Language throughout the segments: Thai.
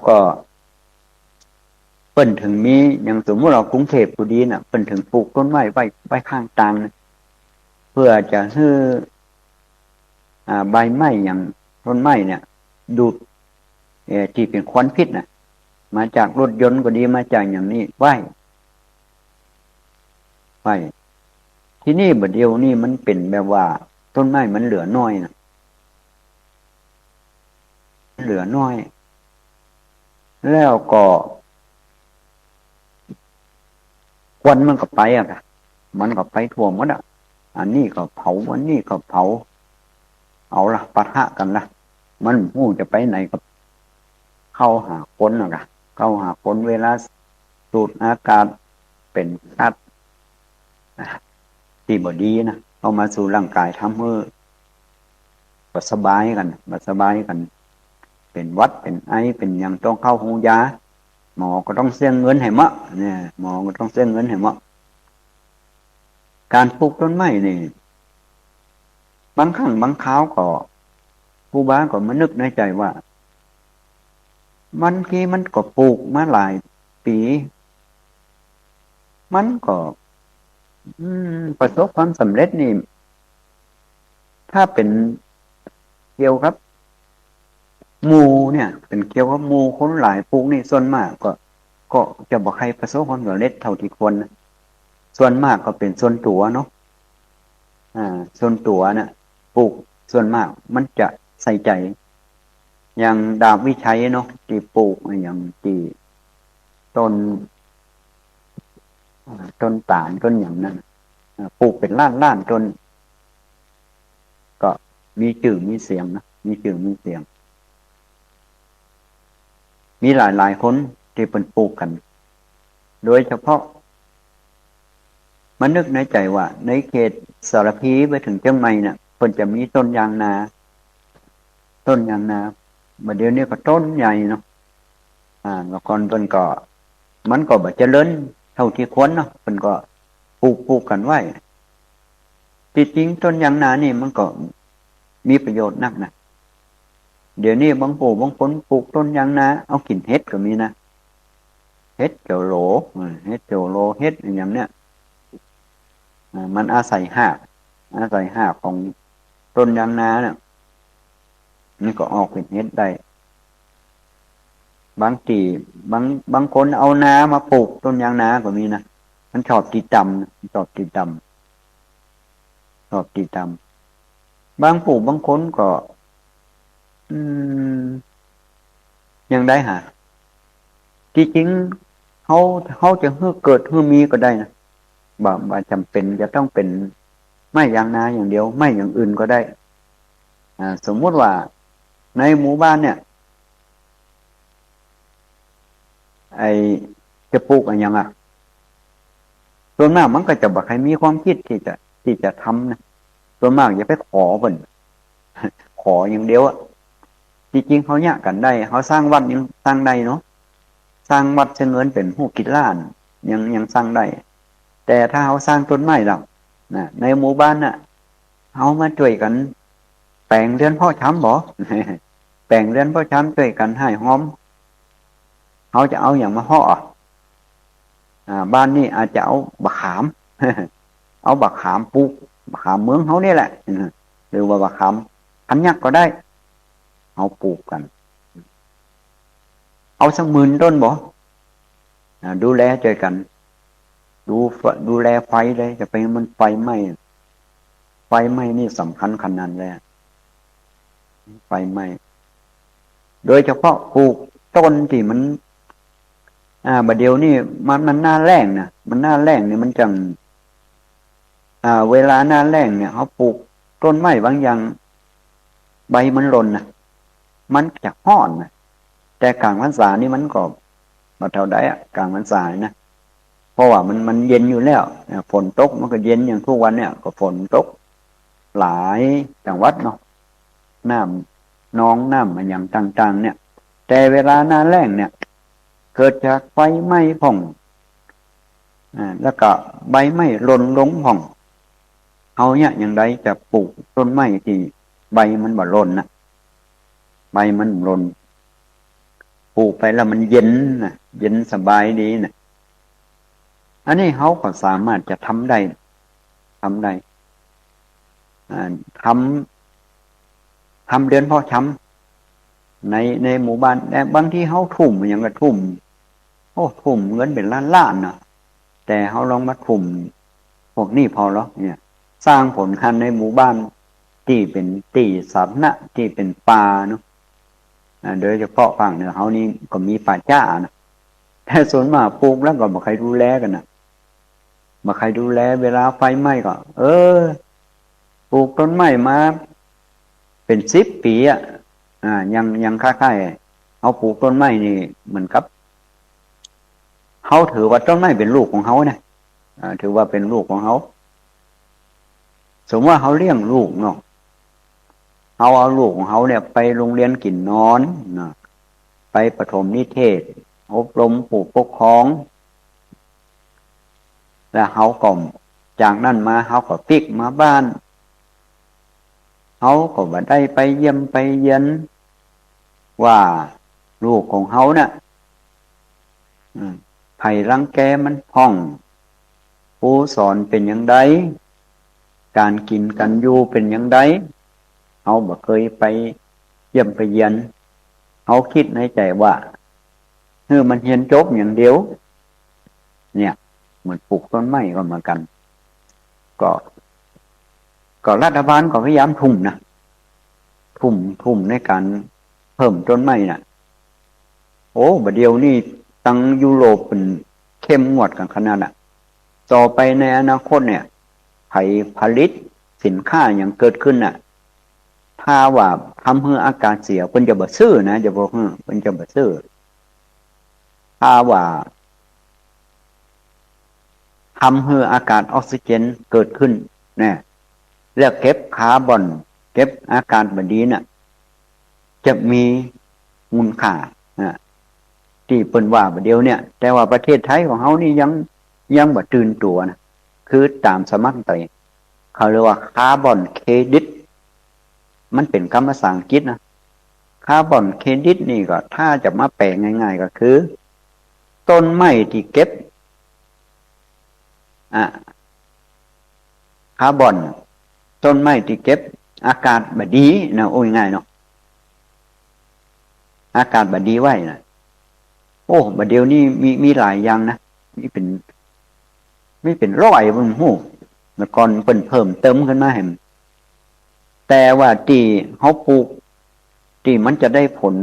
ก็เปิ้นถึงมีอย่างสมมติเรากรุงเทพผู้ดีน่ะเปิ้นถึงปลูกต้นไม้ไว้ข้างทางนะเพื่อจะให้ใบไม้อย่างต้นไม้เนี่ยดูดที่เป็นควันพิษน่ะมาจากรถยนต์ก็ดีมาจากอย่างนี้ไว้ที่นี่บัดเดียวนี่มันเป็นแบบว่าต้นไม้มันเหลือน้อยนะเหลือน้อยแล้วก็ควันมันก็ไปอ่ะค่ะมันก็ไปทั่วหมดอ่ะอันนี้ก็เผาอันนี้ก็เผาเอาละปะทะกันละมันหู้จะไปไหนก็เข้าหาคนอ่ะค่ะเข้าหาคนเวลาสูดอากาศเป็นคัดที่บดีนะเอามาสู่ร่างกายทำให้บ่สบายกันบ่สบายกันเป็นหวัดเป็นไอเป็นอย่างต้องเข้าห้องยาหมอก็ต้องเสียเงินให้มะเนี่ยหมอก็ต้องเสียเงินให้มะการปลูกต้นไม้นี่บางครั้งบางคราวก็ผู้บ้าก็มานึกในใจว่ามันที่มันก็ปลูกมาหลายปีมันก็ประสบความสำเร็จนี่ถ้าเป็นเกี่ยวกับหมู่เนี่ยเป็นเกี่ยวกับหมู่คนหลายปลูกนี่ส่วนมากก็จะบอกใครประสบความสำเร็จเท่าที่ควรนะส่วนมากก็เป็นส่วนตัวเนาะส่วนตัวน่ะปลูกส่วนมากมันจะใส่ใจอย่างดาบวิชัยเนาะที่ปลูกอย่างที่ต้นตาลต้นอย่างนั้นปลูกเป็นล้านต้นก็มีชื่อมีเสียงนะมีชื่อมีเสียงมีหลายคนที่เป็นปลูกกันโดยเฉพาะมันนึกในใจว่าในเขตสารพีไปถึงเชียงใหม่เนี่ยเพิ่นจะมีต้นยางนาบัดเดี๋ยวนี้ก็ต้นใหญ่เนาะแล้วก่อนเพิ่นก็มันก็บ่เจริญเท่าที่ควรเนาะเพิ่นก็ปลูกกันไว้ที่จริงต้นยางนานี่มันก็มีประโยชน์นักนะเดี๋ยวนี้บางคนปลูกต้นยางนาเอากินเห็ดก็มีนะเห็ดเจียวโหลเห็ดอย่างเนี้ยมันอาศัยหากของต้นยางนาเนี่ยนี่ก็ออกเป็นเห็ดได้บางทีบางคนเอานามาปลูกต้นยางนาก็มีนะมันชอบตีตำบางปลูกบางคนก็ยังได้หาที่จริงเขาจะเกิดมีก็ได้นะบ่จำเป็นจะต้องเป็นไม้ยางนาอย่างเดียวไม่อย่างอื่นก็ได้สมมุติว่าในหมู่บ้านเนี่ยไอจะปลูกอะไรอย่างส่วนมากมันก็จะบอกให้มีความคิดที่จะทำนะส่วนมากอย่าไปขอเพิ่นขออย่างเดียวจริงๆเขาเนี่ยกันได้เขาสร้างวัดยังสร้างได้เนาะสร้างวัดเชิงเงินเป็นหูกิจล้านยังสร้างได้แต่ถ้าเขาสร้างต้นไม้หรอกในหมู่บ้านน่ะเขามาช่วยกันแปลงเรือนพ่อช้ำบ่แปลงเรือนพ่อช้ำช่วยกันให้หอมเขาจะเอาอย่างมาห่อบ้านนี้อาจจะเอาบักขามเอาบักขามปลูกบักขามเมืองเขานี่แหละหรือว่าบักขามพันยักษ์ก็ได้เอาปลูกกันเอาสัก10,000 ต้นบ่ดูแลช่วยกันดูแลไฟเลยจะไปมันไฟไหม้นี่สำคัญขนาดเลยไฟไหม้โดยเฉพาะปลูกต้นที่มันบัดเดียวนี่มันหน้าแล้งนะมันหน้าแล้งเนี่ยมันจังเวลาหน้าแล้งเนี่ยเขาปลูกต้นไม้บางอย่างใบมันหล่นนะมันจะห้อนนะแต่กลางพรรษานี่มันก็มาเท่าใดกลางพรรษานะเพราะว่ามันเย็นอยู่แล้วฝนตกมันก็เย็นอย่างทุกวันเนี่ยก็ฝนตกหลายจังหวัดเนาะน้ำมันอย่างต่างๆเนี่ยแต่เวลาหน้าแล้งเนี่ยเกิดจากไฟไหม้ผ่องแล้วก็ใบไม้หล่นลงผ่องเอาเนี่ยอย่างไรจะปลูกต้นไม้ที่ใบมันบ่หล่นนะใบมันหล่น ปลูกไปแล้วมันเย็นนะเย็นสบายดีนะอันนี้เขาก็สามารถจะทำได้ทำได้ทำเดือนพ่อช้ำในหมู่บ้านแต่บางที่เขาทุ่มอย่างก็ทุ่มโอ้ทุ่มเงินเป็นล้านนะแต่เขาลองมาทุ่มพวกนี้พอแล้วเนี่ยสร้างผลคันในหมู่บ้านที่เป็นที่สาธารณะที่เป็นป่าเนาะโดยเฉพาะฝั่งเหนือเขานี่ก็มีป่าจ้านะแต่ส่วนมากปลูกแล้วก็ไม่ใครดูแลกันนะไม่ใครดูแลเวลาไฟไหม้ก็ปลูกต้นไม้มาเป็น10 ปียังค่ายๆเขาปลูกต้นไม้นี่เหมือนกับเขาถือว่าต้นไม้เป็นลูกของเขานะถือว่าเป็นลูกของเขาสมมติว่าเขาเลี้ยงลูกเนาะเขาเอาลูกของเขาเนี่ยไปโรงเรียนกินนอนนะไปประถมนิเทศอบรมผู้ปกครองแล้วเขาก็จากนั้นมาเขาก็ปิกมาบ้านเขาก็มาได้ไปเยี่ยมไปเยียนว่าลูกของเขาเนี่ยไผ่รังแกมันพ่องผู้สอนเป็นอย่างไรการกินกันอยู่เป็นอย่างไรเขาบ่เคยไปเยี่ยมไปเยียนเขาคิดในใจว่ามันเรียนจบอย่างเดียวเนี่ยเหมือนปลูกต้นไม้ก็เหมือนกันก็รัฐบาลก็พยายามทุ่มในการเพิ่มต้นไม้น่ะโอ้บัดเดียวนี่ตั้งยุโรปเป็นเข้มงวดกันขนาดน่ะต่อไปในอนาคตเนี่ยไผผลิตสินค้าอย่างเกิดขึ้นน่ะถ้าว่าทำให้อากาศเสียเพิ่นจะบ่ซื้อนะจะบอกเพิ่นจะบ่ซื้อถ้าว่าทำให้อากาศออกซิเจนเกิดขึ้นเนี่ยแล้วเก็บคาร์บอนเก็บอากาศบดีน่ะจะมีมูลค่าที่เปิ้นว่าบเดียวเนี่ยแต่ว่าประเทศไทยของเฮานี่ยังบ่ตื่นตัวนะคือตามสมัครใจเขาเรียกว่าคาร์บอนเครดิตมันเป็นคำภาษาอังกฤษนะคาร์บอนเครดิตนี่ก็ถ้าจะมาแปลง่ายๆก็คือต้นไม้ที่เก็บคาร์บอนต้นไม้ที่เก็บอากาศบดีนะโอ้ยง่ายเนาะอากาศบดีไว้นะโอ้บัดเดี๋ยวนี้มีหลายอย่างนะมีเป็นร้อยบนหูเมื่อก่อนเพิ่มเติมขึ้นมาให้แต่ว่าที่เขาปลูกที่มันจะได้ผล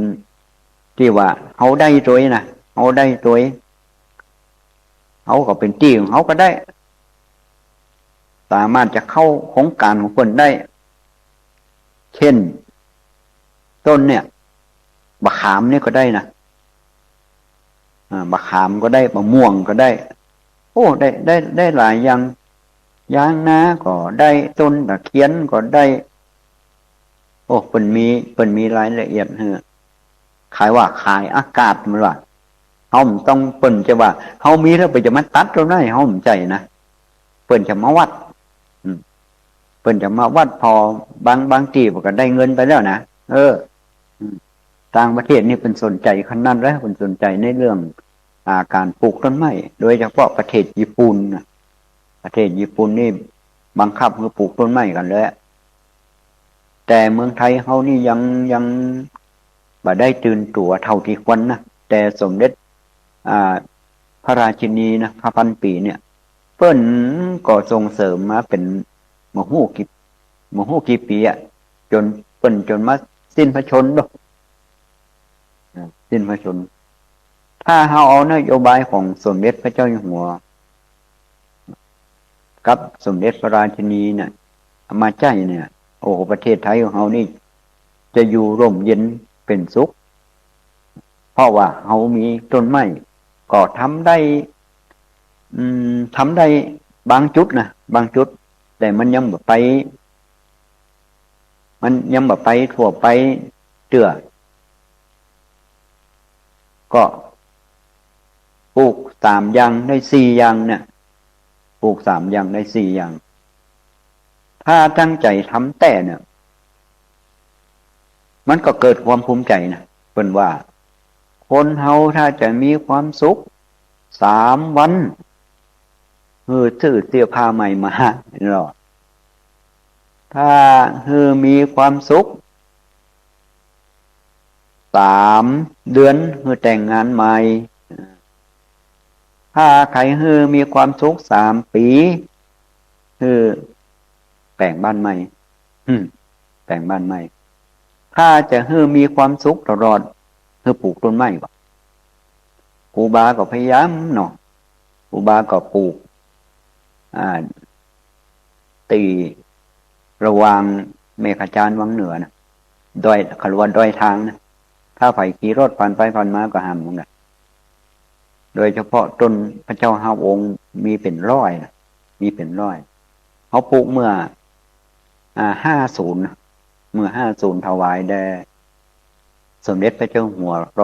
ที่ว่าเขาได้โดยนะเขาได้โดยเขาก็เป็นที่ของเขาก็ได้สามารถจะเข้าโครงการของคนได้เช่นต้นเนี่ยบะขามเนี่ยก็ได้นะบะขามก็ได้มะม่วงก็ได้โอ้ได้หลายอย่างยางนาก็ได้ต้นตะเคียนก็ได้โอ้เพิ่นมีรายละเอียดขายว่าขายอากาศมันว่าเฮาต้องเพิ่นจะว่าเฮามีแล้วไปจะมาตัดตรงไหนเฮาใจนะเพิ่นจะมาวัดเพิ่นจะมาวัดพอบางที่ก็ได้เงินไปแล้วนะต่างประเทศนี่เป็นสนใจขนาดนั้นแล้วเป็นสนใจในเรื่องการปลูกต้นไม้โดยเฉพาะประเทศญี่ปุ่นประเทศญี่ปุ่นนี่บังคับให้ปลูกต้นไม้กันเลยแต่เมืองไทยเฮานี่ยังบ่ได้ตื่นตัวเท่าที่ควรนะแต่สมเด็จพระราชินีนะพระพันปีเนี่ยเพิ่นก็ส่งเสริมมาเป็นมหูกี่ปีจนเพิ่นจนมาสิ้นพระชนม์สิ้นพระชนม์ถ้าเฮาเอานโยบายของสมเด็จพระเจ้าอยู่หัวกับสมเด็จพระราชินีเนี่ยมาใจเนี่ยโอ้ประเทศไทยของเฮานี่จะอยู่ร่มเย็นเป็นสุขเพราะว่าเฮามีต้นไม้ก็ทำได้บางจุดนะบางจุดแต่มันยังบ่ไปทั่วไปเตื้อก็ปลูก3อย่างได้4อย่างเนี่ยปลูก3อย่างได้4อย่างถ้าตั้งใจทำแต่เนี่ยมันก็เกิดความภูมิใจนะเพิ่นว่าค คนเฮาถ้าจะมีความสุข3 วันซื้อเสื้อผ้าใหม่มาหรอถ้ามีความสุข3 เดือนแต่งงานใหม่ถ้าใครมีความสุข3 ปีแปลงบ้านใหม่แปลงบ้านใหม่ถ้าจะมีความสุขตลอดปลูกต้นไม้บ่ครูบาก็พยายามเนาะครูบาก็ปลูกตีระวางเมฆจารย์วังเหนือนะดอยขลวนดอยทางนะถ้าไผขี่รถผ่านไปผ่านมาก็ห้ามเหมือนกันโดยเฉพาะต้นพระเจ้าห้าองค์มีเป็นร้อยนะมีเป็นร้อยเขาปลูกเมื่อ50เมื่อ50ถวายแด่สมเด็จพระเจ้าหัวร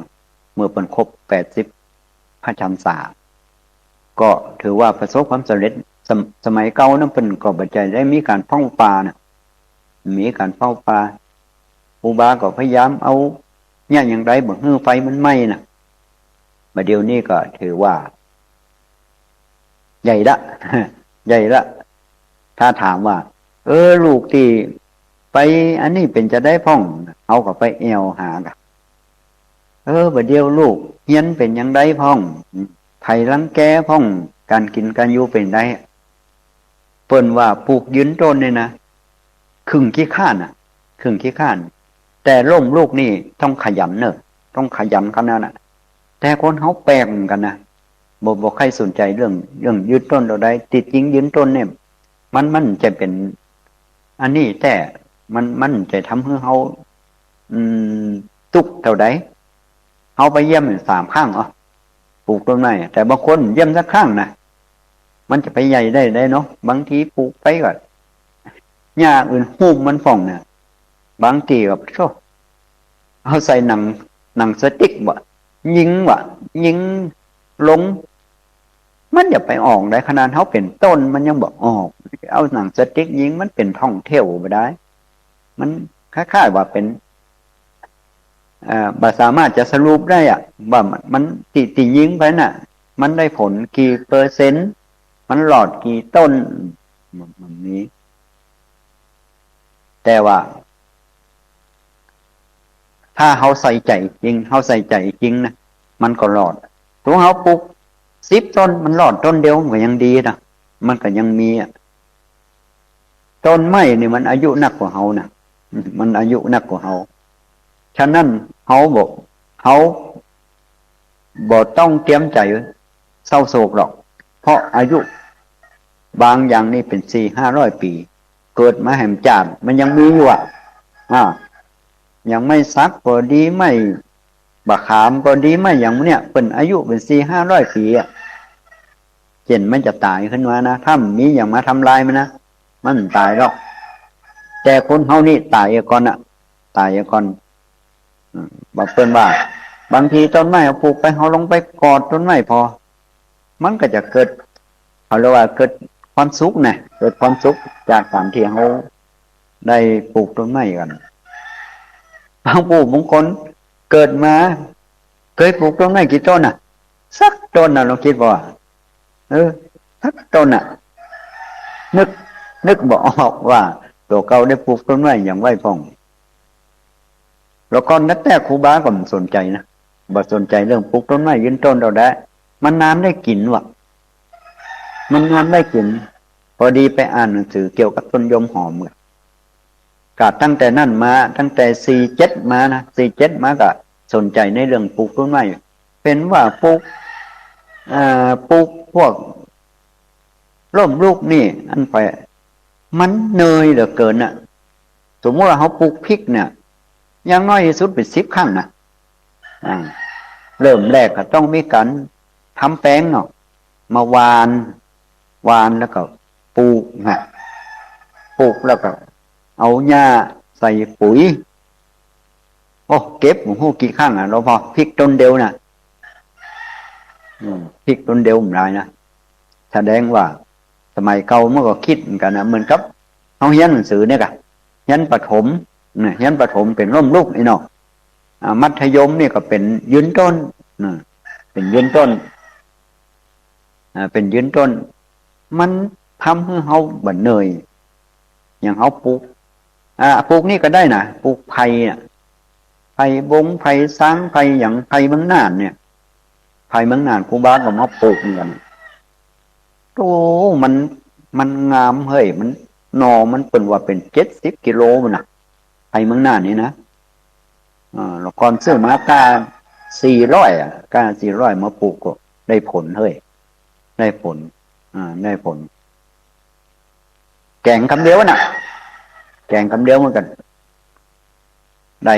.9เมื่อเป็นครบ80 พระพรรษาก็ถือว่าประสบความสำเร็จสมัยเก่านั้นเป็นก็ปัจจัยได้มีการเผาป่านะมีการเผาป่าครูบาก็พยายามเอาเนี่ยอย่างไรบ่ให้ไฟมันไหม้นะมาเดี๋ยวนี้ก็ถือว่าใหญ่ละ ใหญ่ละถ้าถามว่าลูกที่ไปอันนี้เป็นจะได้พ่องเอาก็ไปแอวหากันบัดเดียวลูกเฮียนเป็นยังได้พ่องไผรังแกพ่องการกินการอยู่เป็นได้เปิ้นว่าปลูกยืนต้นเนี่ยนะครึ่งขี้ข้านครึ่งขี้ข้านแต่ล่มลูกนี่ต้องขยันเนอะต้องขยันกันนั่นน่ะแต่คนเขาแปลกกันนะบ่ใครสนใจเรื่องยืนต้นเราได้ติดจริงยืนต้นเนี่ยมันจะเป็นอันนี้แต่มันจะทำให้เขาตุกเท่าใดเขาไปเยี่ยม3 ครั้งปลูกต้นไม้แต่บางคนเยี่ยมสักครั้งนะมันจะไปใหญ่ได้เนาะบางทีปลูกไปก่อนหญ้าอื่นหุ้มมันฟ่องเนี่ยบางทีแบบโธ่เอาใส่หนังสติ๊กยิงลงมันอย่าไปออกได้ขนาดเขาเป็นต้นมันยังบอกออกเอาหนังสติ๊กยิงมันเป็นท่องเที่ยวไปได้มันคล้ายๆว่าเป็นบ่สามารถจะสรุปได้ว่ามันติยิงไปน่ะมันได้ผลกี่เปอร์เซ็นต์มันหลอดกี่ต้นมันนี้แต่ว่าถ้าเขาใส่ใจจริงนะมันก็หลอดตัวเขาปลูก10 ต้นมันหลอดต้นเดียวมันก็ยังดีนะมันก็ยังมีต้นไม้นี่มันอายุนักกว่าเขานะมันอายุนักกว่าเขาฉะนั้นเขาบ่ต้องเตรียมใจเศร้าโศกหรอกเพราะอายุบางอย่างนี่เป็น400-500 ปีเกิดมาแห่มจาดมันยังมีอยู่ยังไม่ซักก็ดีไม่บะขามก็ดีไม่อย่างเนี้ยเป็นอายุเป็น400-500 ปีเช่นมันจะตายขึ้นมานะถ้ามีอย่างมาทำลายมันนะมันตายหรอกแต่คนเฮานี่ตายก่อนตายก่อนบอกเพิ่นว่าบางทีต้นไม้ปลูกไปเฮาลงไปกอดต้นไม้พอมันก็จะเกิดเขาเรียกว่าเกิดความสุขนะเกิดความสุขจากการที่เฮาได้ปลูกต้นไม้กันบางผู้บางคนเกิดมาเคยปลูกต้นไม้กี่ต้นสักต้นเราคิดว่าสักต้นนึกบอกออกว่าตัวเก่าได้ปลูกต้นไม้อย่างไว้พ่องแล้วก็นักแต่ครูบาก็สนใจนะบ่สนใจเรื่องปลูกต้นไม้ยืนต้นเราได้มันนานได้กินว่ะมันนานได้กินพอดีไปอ่านหนังสือเกี่ยวกับต้นยมหอมก็ตั้งแต่นั่นมาตั้งแต่47มานะ47มาก็สนใจในเรื่องปลูกต้นไม้เป็นว่าปลูกพวกร่มลูกนี่อันไปมันเนยเหลือเกินสมมติว่าเขาปลูกพริกเนี่ยอย่างน้อยที่สุดเป็น10 ครั้งนะเริ่มแรกก็ต้องมีการทำแป้งเนาะมาวานแล้วก็ปลูกแล้วก็เอาหญ้าใส่ปุ๋ยเก็บโอ้โหกี่ครั้งเราพอพริกต้นเดียวนะพริกต้นเดียวมันไรนะแสดงว่าสมัยเก่าเมื่อก็คิดเหมือนกันเหมือนกับเขาเรียนหนังสือเนี่ยกันเรียนประถมเป็นร่มลูกไอ้เนาะ มัธยมนี่ก็เป็นยืนต้นเป็นยืนต้นเป็นยืนต้นมันทำให้เขาบันเนยอย่างเขาปลูกปลูกนี่ก็ได้นะปลูกไผ่ไผ่บงไผ่ซ้างไผ่อย่างไผ่เมืองน่านเนี่ยไผ่เมืองน่านครูบาก็มาปลูกเหมือนกันโอ้มันงามเฮ้ยมันหน่อมันเป็นว่าเป็น70 กิโลมันนะไผ่เมืองน่านนี่นะแล้วก่อนซื้อมากา400กา400มาปลูกก็ได้ผลเฮ้ยได้ผลได้ผลแกงคำเดียวน่ะแกงคำเดียวเหมือนกันได้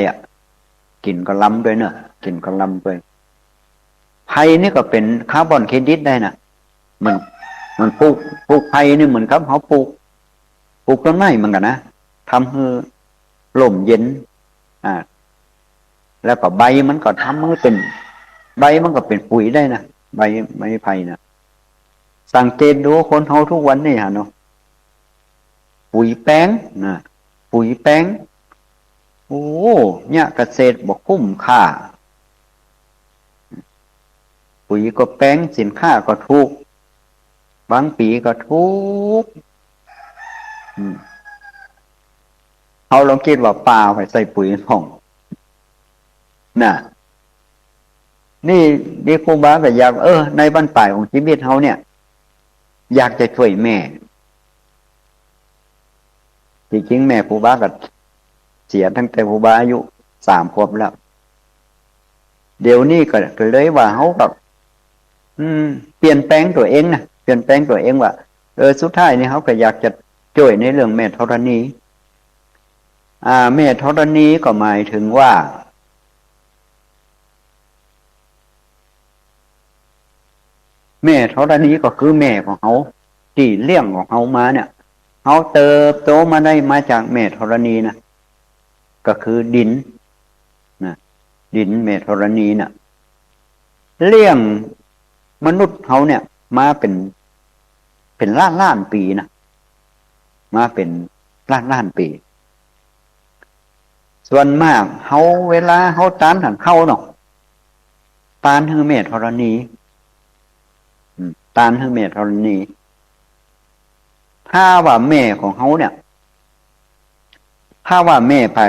กินก็ล้ำด้วยเนอะกินก็ล้ำด้วยไผ่นี่ก็เป็นคาร์บอนเครดิตได้นะมันปลูกไผ่นี่เหมือนกับเขาปลูกต้นไม้เหมือนกันนะทำให้ลมเย็นแล้วก็ใบมันก็ทำให้เป็นใบมันก็เป็นปุ๋ยได้นะใบไม้ไผ่นะสังเกตดูคนเฮาทุกวันนี่ฮะเนาะปุ๋ยแป้งนะปุ๋ยแป้งโอ้เนี่ยเกษตรบอกคุ้มค่าปุ๋ยก็แป้งสินค้าก็ถูกบางปีก็ถูกเขาลองคิดว่าปลาไปใส่ปุ๋ยผ่องน่ะนี่ครูบาก็อยากในบ้านปลายของชีวิตเขาเนี่ยอยากจะช่วยแม่จริงๆแม่ครูบาก็เสียตั้งแต่ครูบาอายุ3 ขวบแล้วเดี๋ยวนี้ก็เลยว่าเขาแบบเปลี่ยนแปลงตัวเองนะเปลี่ยนแปลงตัวเองว่าสุดท้ายนี่เขาก็อยากจะช่วยในเรื่องแม่ธรณีแม่ธรณีก็หมายถึงว่าแม่ธรณีก็คือแม่ของเขาที่เลี้ยงของเขามาเนี่ยเขาเติบโตมาได้มาจากแม่ธรณีนะก็คือดินนะดินแม่ธรณีน่ะเลี้ยงมนุษย์เขาเนี่ยมาเป็นล้านปีนะมาเป็นล้านปีส่วนมากเขาเวลาเขาตานหันเข้าเนาะตานคือแม่ธรณีตานคือแม่ธรณีถ้าว่าแม่ของเขาเนี่ยถ้าว่าแม่ไป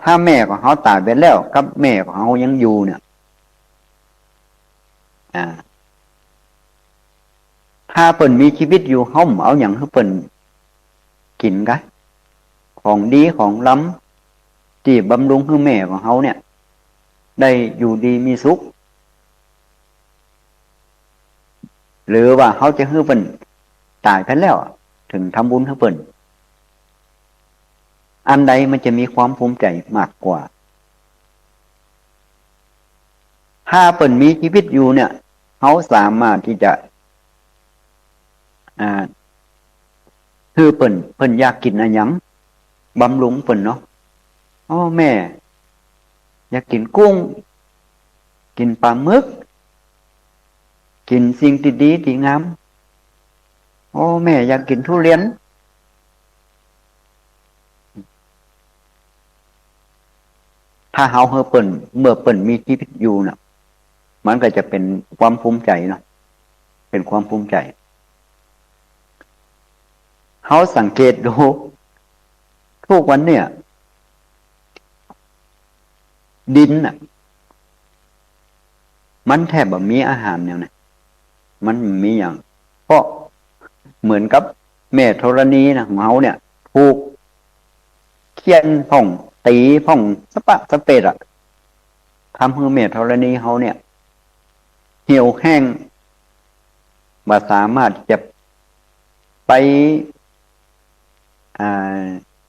ถ้าแม่ของเขาตายไปแล้วกับแม่ของเขายังอยู่เนี่ยถ้าเปิ่นมีชีวิตอยู่เขาเอาอย่างให้เปิ่นกินกันของดีของล้ำที่บำรุงให้แม่ของเขาเนี่ยได้อยู่ดีมีสุขหรือว่าเขาจะให้เปิ่นตายไปแล้วถึงทำบุญให้เปิ่นอันใดมันจะมีความภูมิใจมากกว่าถ้าเปิ่นมีชีวิตอยู่เนี่ยเขาสามารถที่จะคือเปิ่นอยากกินอะไรหยังบำรุงเปิ่นเนาะแม่อยากกินกุ้งกินปลาหมึกกินสิ่งที่ดีที่งามแม่อยากกินทุเรียนถ้าเฮาเปิ่นเมื่อเปิ่นมีชีวิตอยู่น่ะมันก็จะเป็นความภูมิใจเนาะเป็นความภูมิใจเขาสังเกตดูทุกวันเนี่ยดินน่ะมันแทบแบบมีอาหารเนี่ยนะมันมีอย่างเพราะเหมือนกับแม่ธรณีนะของเขาเนี่ยถูกเคี่ยนผ่องตีผ่องสปะสเปดทำให้แม่ธรณีเขาเนี่ยเหี่ยวแห้งมาสามารถจะไป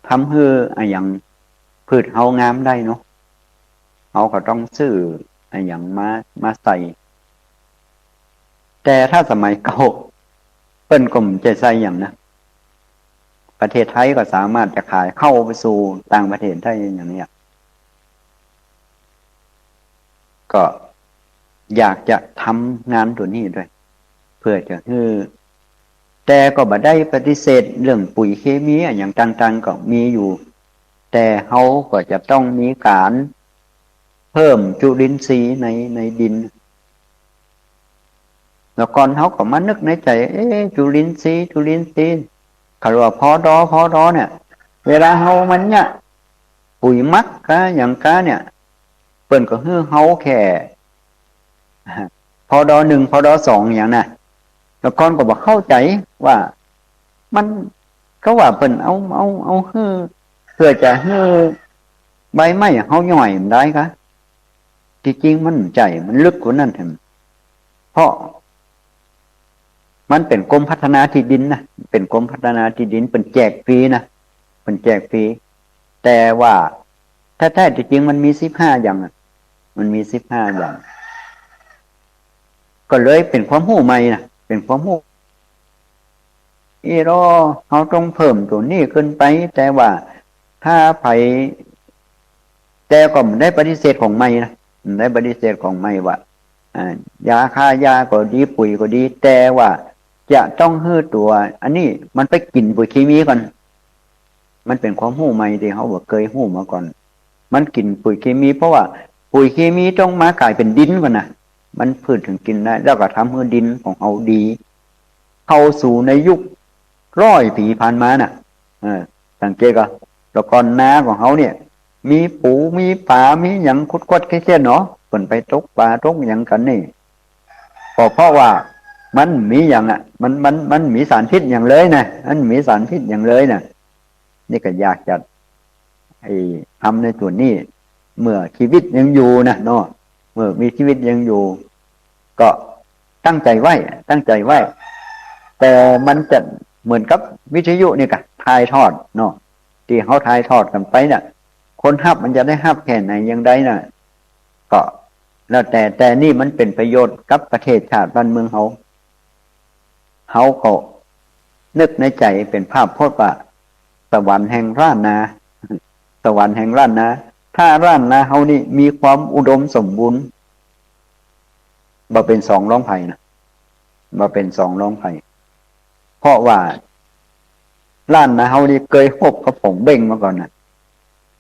ทำให้อย่างพืชเฮางามได้เนาะเขาก็ต้องซื้ออย่างมาใส่แต่ถ้าสมัยเก่าเปิ้นก็จะใส่อย่างนะประเทศไทยก็สามารถจะขายเข้าไปสู่ต่างประเทศได้อย่างนี้ก็อยากจะทำงานตัวนี้ด้วยเพื่อจะแต่ก็บ่ได้ปฏิเสธเรื่องปุ๋ยเคมีอย่างต่างๆก็มีอยู่แต่เขาก็จะต้องมีการ เพิ่มจุลินทรีย์ในดินแล้วก่อนเขาก็มานึกในใจจุลินทรีย์เขาเรียกว่าพอดอเนี่ยเวลาเฮามันเนี่ยปุ๋ยมักกะอย่างกะเนี่ยเปิ้นก็ฮือเฮาแค่พอดอ 1พอดอ 2อย่างน่ะแล้วก่อนก็บ่เข้าใจว่ามันก็ว่าเปิ้นเอาฮือเพื่อจะฮือใบไม้เฮาย่อยมันได้กะที่จริงมันใจมันลึกกว่านั้นแท้เพราะมันเป็นกรมพัฒนาที่ดินนะเป็นกรมพัฒนาที่ดินเป็นแจกฟรีนะเป็นแจกฟรีแต่ว่าถ้าแท้จริงมันมี15อย่างมันมี15อย่างก็เลยเป็นความรู้ใหม่นะเป็นความรู้รอเขาต้องเพิ่มตัวนี้ขึ้นไปแต่ว่าถ้าไปแต่ก็ไม่ได้ปฏิเสธของใหม่นะไม่ได้ปฏิเสธของใหม่ว่ายาฆ่ายาก็ดีปุ๋ยก็ดีแต่ว่าจะต้องฮื้อตัวอันนี้มันไปกินปุ๋ยเคมีก่อนมันเป็นความรู้ใหม่ที่เขาบอกเคยรู้มาก่อนมันกินปุ๋ยเคมีเพราะว่าปุ๋ยเคมีต้องมากลายเป็นดินก่อนนะมันพืชถึงกินได้แล้วก็ทำให้ดินของเขาดีเข้าสู่ในยุค100 ปีผ่านมาน่ะสังเกตก็แล้วก่อนนาของเขาเนี่ยมีปูมีปลามีหยังคุดๆแค่ๆเนาะเปิ่นไปตกปลาตกหยังกันนี่เพราะว่ามันมีอย่างมันมีสารพิษอย่างเลยนะมันมีสารพิษอย่างเลยนะนี่ก็อยากจะทำในส่วนนี้เมื่อชีวิตยังอยู่นะเนาะเมื่อมีชีวิตยังอยู่ก็ตั้งใจไว้แต่มันจะเหมือนกับวิทยุนี่กะถ่ายทอดเนาะที่เขาถ่ายทอดกันไปเนี่ยคนฮับมันจะได้ฮับแค่ไหนยังได้น่ะก็แล้วแต่นี่มันเป็นประโยชน์กับประเทศชาติบ้านเมืองเขาก็นึกในใจเป็นภาพพจน์ว่าสวรรค์แห่งร่านนาสวรรค์แห่งร่านนาถ้าร่านนาเขานี่มีความอุดมสมบูรณ์บ่เป็นสองร้องไผ่นะบ่เป็นสองร้องไผ่เพราะว่าร่านนาเขานี่เคยพบกับผงเบ้งมาก่อนนะ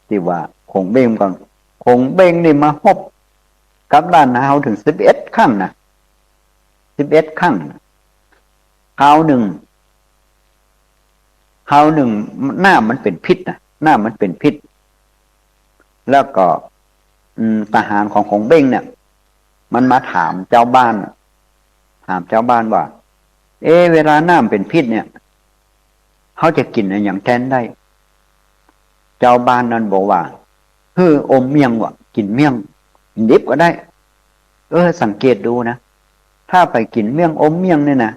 ที่ว่าผงเบ้งก่อนผงเบ้งนี่มาพบกับร่านนาเขาถึง11 ครั้งนะ11 ครั้งคราวหนึ่งหน้ามันเป็นพิษนะหน้ามันเป็นพิษแล้วก็ทหารของเบ้งเนี่ยมันมาถามเจ้าบ้านว่าเวลาหน้ามันเป็นพิษเนี่ยเขาจะกินอะไรอย่างแทนได้เจ้าบ้านนั้นบอกว่าอมเมี่ยงว่ะกินเมี่ยงกินดิบก็ได้สังเกตดูนะถ้าไปกินเมี่ยงอมเมี่ยงเนี่ยนะ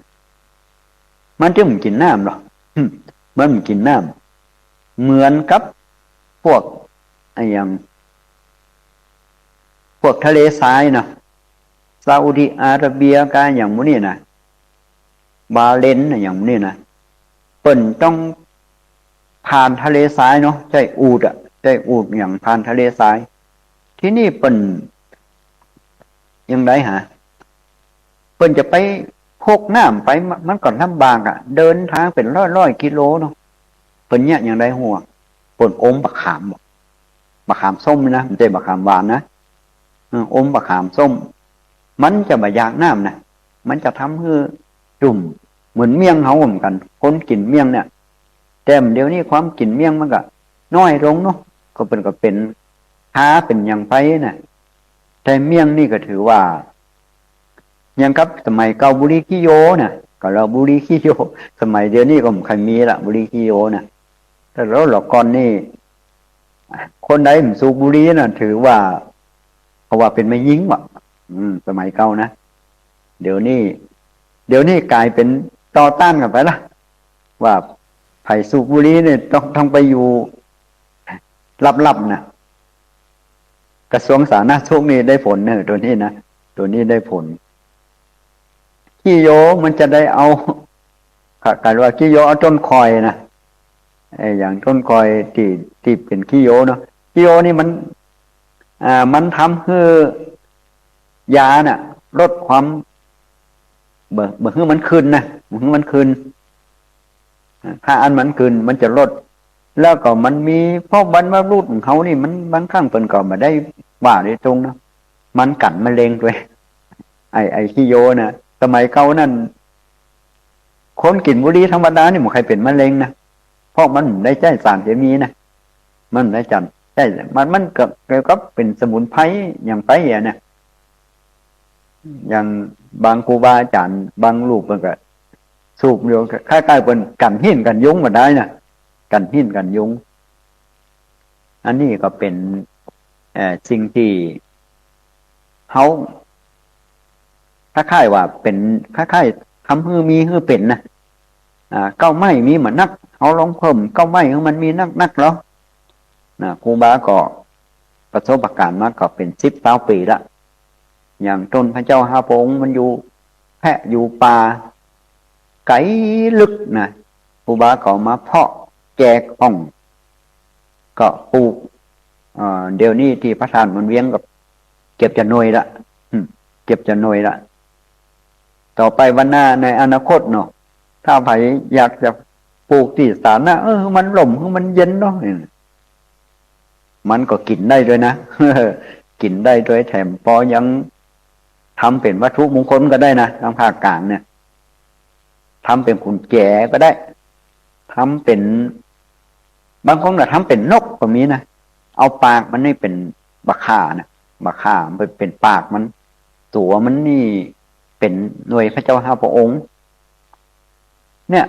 มันจะไม่กินน้ำหรอกมันไม่กินน้ำเหมือนกับพวกอย่างพวกทะเลทรายนะซาอุดิอาระเบียกาอย่างมื้อนี้นะบาเลนนะอย่างมื้อนี้นะเปิ่นต้องผ่านทะเลทรายเนาะใช่อูฐอย่างผ่านทะเลทรายที่นี่เปิ่นยังไงฮะเปิ่นจะไปพกน้ำไปมันก่อนลำบากเดินทางเป็นร้อยกิโลเนาะเปิ่นเนี่ยอย่างไรหัวเปิ่นอมบักขามส้มนะไม่ใช่บักขามหวานนะอมบักขามส้มมันจะบะยากน้ำนะมันจะทำให้จุ่มเหมือนเมี่ยงเขาเหมือนกันคนกินเมี่ยงเนี่ยแต่เดี๋ยวนี้ความกินเมี่ยงมันก็น้อยลงเนาะก็เป็นค้าเป็นอย่างไปน่ะแต่เมี่ยงนี่ก็ถือว่ายังกับสมัยเก่าบุรีขี้โยน่ะก็เราบุรีขี้โยสมัยเดี๋ยวนี้ก็ไม่เคยมีละบุรีขี้โยน่ะแต่แล้วหลอกก่อนนี่คนใดมันสูบบุรีน่ะถือว่าเขาว่าเป็นไม่ยิงว่ะสมัยเก่านะเดี๋ยวนี้กลายเป็นต่อต้านกันไปละว่าไผ่สูบบุหรี่เนี่ยต้องไปอยู่ลับๆนะกระทรวงสาธารณสุขนี่ได้ผลตัวนี้นะตัวนี้ได้ผลขี้โยมันจะได้เอากันว่าขี้โยเอาต้นคอยนะอย่างต้นคอยที่เป็นขี้โยเนาะขี้โยนี่มันทำให้ยาน่ะลดความเบื่อมันคืนนะมันคืนถ้าอันมันคืนมันจะลดแล้วก็มันมีเพราะบรรพบุรุษของเขานี่มันบางครั้งเปิ่นก็มาได้ ว่าได้ตรงนะมันกันมะเร็งด้วยไอ้ขี้โยนะสมัยเก่านั่นคนกินบุหรี่ธรรมดานี่มันใครเป็นมะเร็งนะเพราะมันได้ใจสารเคมีนะมันได้จันใช่มันก็เป็นสมุนไพรอย่างไปอย่างเนี่ยอย่างบางครูบาอาจารย์บางรูปมันก็สูบอยู่คล้ายๆเป็นกันหินกันยุงมาได้นะกันหินกันยุงอันนี้ก็เป็นสิ่งที่เขาคล้ายๆว่าเป็นคล้ายๆทำฮือมีฮือเป็นนะเก้าไม้มีเหมือนนักเขาลองเพิ่มเก้าไม้ของมันมีนักแล้วนะครูบาก็ประสบการณ์มาก็เป็น10-20 ปีละอย่างต้นพระเจ้าห้าพระองค์มันอยู่แพะอยู่ป่าไกลลึกนะครูบาก็มาเพาะแจกห้องก็ปลูกเดี๋ยวนี้ที่พระธาตุมันเวียงกับเก็บจะหน่วยละเก็บจะหน่วยละต่อไปวันหน้าในอนาคตเนาะถ้าใครอยากจะปลูกที่สาธารณะมันหล่มมันเย็นเนาะมันก็กินได้ด้วยนะ กินได้ด้วยแถมพอยังทำเป็นวัตถุมงคลก็ได้นะทางภาคกลางเนี่ยทำเป็นกุญแจก็ได้ทำเป็นบางคนก็ทำเป็นนกแบบนี้นะเอาปากมันนี่เป็นบักข่านะบักข่ามันเป็นปากมันตัวมันนี่เป็นหน่วยพระเจ้าห้าพระองค์เนี่ย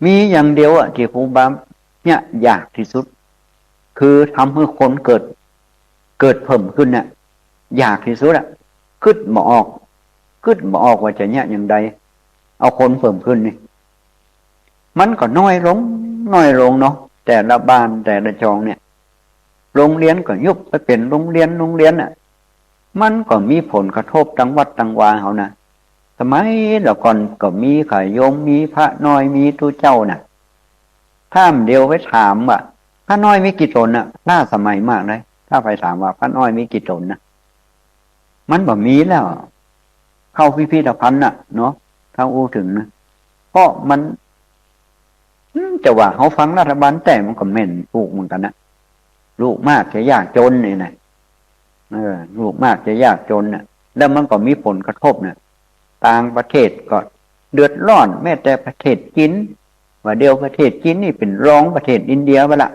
มีอย่างเดียวอ่ะที่ครูบาเนี่ยอยากที่สุดคือทำให้คนเกิดเพิ่มขึ้นเนี่ยอยากที่สุดอ่ะขึ้นมาออกว่าจะเนี่ยอย่างใดเอาคนเพิ่มขึ้นนี่มันก็น้อยลงเนาะแต่ละบ้านแต่ละจองเนี่ยโรงเรียนก็ยุบไปเป็นโรงเรียนอ่ะมันก็มีผลกระทบตั้งวัดตั้งวาเขานะสมัยละก่อนก็มีขายโยมมีพระน้อยมีตู้เจ้าน่ะถ้ามเดียวไว้ถามว่าพระน้อยมีกี่ตนน่ะล่าสมัยมากเลยถ้าไปถามว่าพระน้อยมีกี่ตนน่ะมันบ่มีแล้วเข้าพิพิธภัณฑ์น่ะเนาะถ้าอู้ถึงนะเพราะมันจะว่าเขาฟังรัฐบาลแต่มันก็เม่นลูกเหมือนกันนะลูกมากจะยากจนนี่นะลูกมากจะยากจนน่ะแล้วมันก็มีผลกระทบเนี่ยต่างประเทศก็เดือดร้อนแม้แต่ประเทศจีนว่าเดียวประเทศจีนนี่เป็นรองประเทศอินเดียไปละ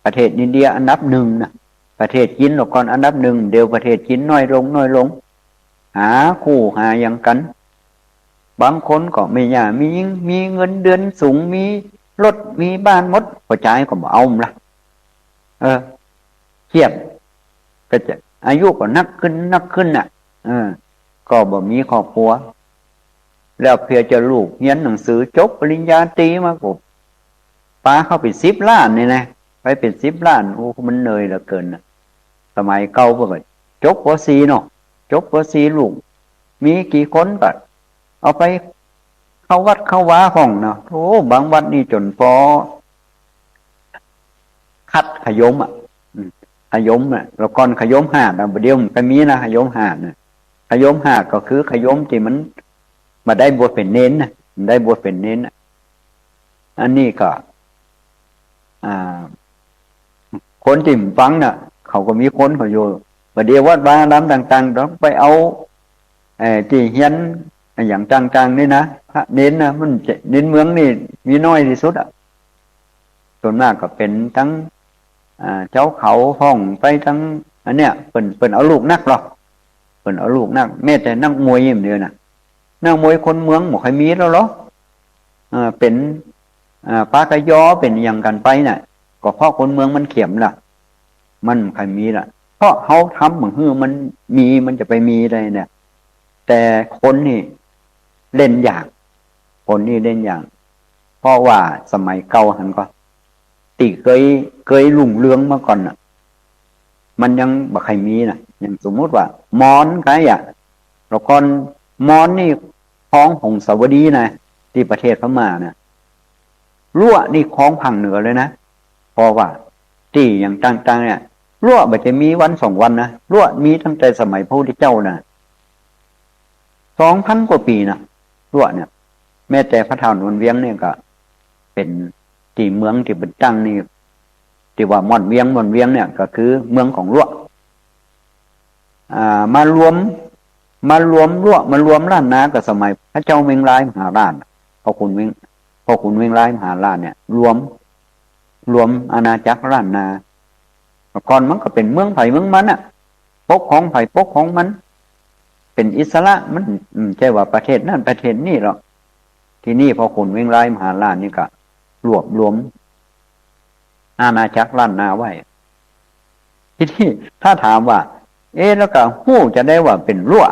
ประเทศอินเดียอันดับ1นะประเทศจีนหลอกก่อนอันดับ1เดียวประเทศจีนน้อยลงหาคู่หาอย่างกันบางคนก็ไม่อยากมีเงินเดือนสูงมีรถมีบ้านหมดพอใจก็บ่เอาละเทียบก็จะอายุก็นักขึ้นน่ะก็บ่มีครอบครัวแล้วเพื่อจะลูกเรียนหนังสือจบปริญญาตรีมาก็ป้าเข้าไป10 ล้านนี่นะไปเป็น10 ล้านโอ้มันเหนื่อยเหลือเกินนะสมัยเก่าเพิ่นก็จบป.4เนาะจบป.4ลูกมีกี่คนก็เอาไปเข้าวัดเข้าวาห้องเนาะโอ้บางวัดนี่จนพอคัดขยมขยมแล้วก่อนขยม5นะเดี๋ยวมันก็มีนะขยม5นะขยม5ก็คือขยมที่มันมาได้บวชเป็นเน้นนะได้บวชเป็นเน้นอันนี้ก็คนที่ฟังน่ะเขาก็มีคนเขาอยู่ประเดี๋ยววัดวาน้ำต่างๆต้องไปเอาที่เฮียนอย่างต่างๆนี่นะพระเน้นนะมันเน้นเมืองนี่มีน้อยที่สุดอ่ะส่วนมากก็เป็นทั้งเจ้าเขาห้องไปทั้งอันเนี้ยเป็นเอาลูกนักหรอกเป็นเอาลูกนักแม้แต่นักมวยอย่างเดียวน่ะนักมวยคนเมืองบอกใครมีแล้วหรอเป็นปากยอเป็นอย่างกันไปน่ะก็เพราะคนเมืองมันเข็มล่ะมันใครมีล่ะเพราะเขาทำเหมือนมันจะไปมีได้เนี่ยแต่คนนี่เล่นอย่างคนนี่เล่นอย่างเพราะว่าสมัยเก่าหันก็ตีเคยลุ่งเรืองมาก่อนน่ะมันยังบ่ใครมีน่ะอย่างสมมุติว่ามอนใครอ่ะแล้วก่อนมอนนี่คล้องหงสาวดีนะที่ประเทศพม่าเนี่ยรั่วนี่คล้องพังเหนือเลยนะเพราะว่าที่อย่างต่างๆเนี่ยรั่วมันจะมีวัน2 วันนะรั่วมีตั้งแต่สมัยพระพุทธเจ้านะ2,000 กว่าปีนะรั่วเนี่ยแม้แต่พระธาตุนวลเวียงเนี่ยก็เป็นที่เมืองที่เป็นตั้งนี่ ที่ว่าม่อนเวียงเนี่ยก็คือเมืองของลั่วมารวมลั่วมารวมล้านนากับสมัยพระเจ้าเมงรายมหาราชพ่อขุนเมงรายมหาราชเนี่ยรวมอาณาจักรล้านนาก่อนมันก็เป็นเมืองไผ่เมืองมันอะปกของไผ่ปกของมันเป็นอิสระมันใช่ว่าประเทศนั่นประเทศนี่หรอกที่นี่พอขุนเมงรายมหาราชนี่ก็รวมอาณาจักรล้านนาไว้ที่นี่ถ้าถามว่าแล้วก็หู้จะได้ว่าเป็นรั่ว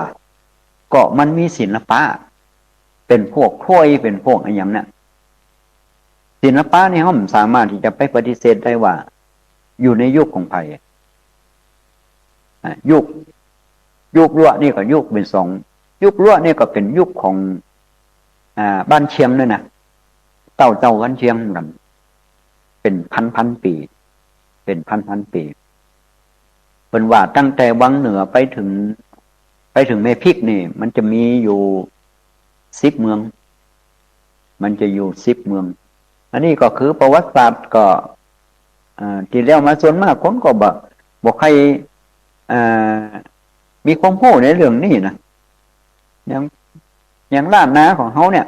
ก็มันมีศิลปะเป็นพวกคล้อยเป็นพวกอะไรอย่างนั้นศิลปะนี่เขาสามารถที่จะไปปฏิเสธได้ว่าอยู่ในยุคของไผ่ยุครั่วนี่ก็ยุคเป็นสองยุครั่วนี่ก็เป็นยุคของบ้านเชียงด้วยนะเต่าบ้านเชียงกันเป็นพันปีเป็นพันปีเป็นว่าตั้งแต่วังเหนือไปถึงแม่พิกนี่มันจะมีอยู่10 เมืองมันจะอยู่10 เมืองอันนี้ก็คือประวัติศาสตร์ก็ที่แล้วมาส่วนมากคนก็บอกใครมีความรู้ในเรื่องนี้นะอย่างล้านนาของเขาเนี่ย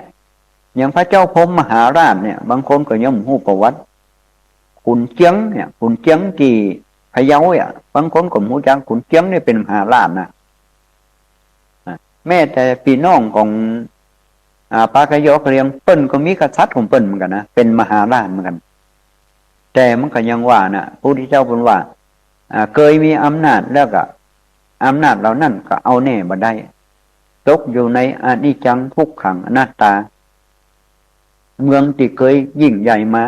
อย่างพระเจ้าพรหมมหาราชเนี่ยบางคนก็ยังรู้ประวัติขุนเจียงเนี่ยขุนเจียงที่พะเยาอ่ะบางคนก็รู้จักขุนเจียงนี่เป็นมหาราชนะแม้แต่พี่น้องของปากยอกเรียงเปิ้นก็มีกษัตริย์ของเปิ้นเหมือนกันนะเป็นมหาราชเหมือนกันแต่มันก็ยังว่านะพระพุทธเจ้าเป็นว่าเคยมีอำนาจแล้วก็อำนาจเหล่านั้นก็เอาแน่บ่ได้ตกอยู่ในอนิจจังทุกขังอนัตตาเมืองที่เคยยิ่งใหญ่มา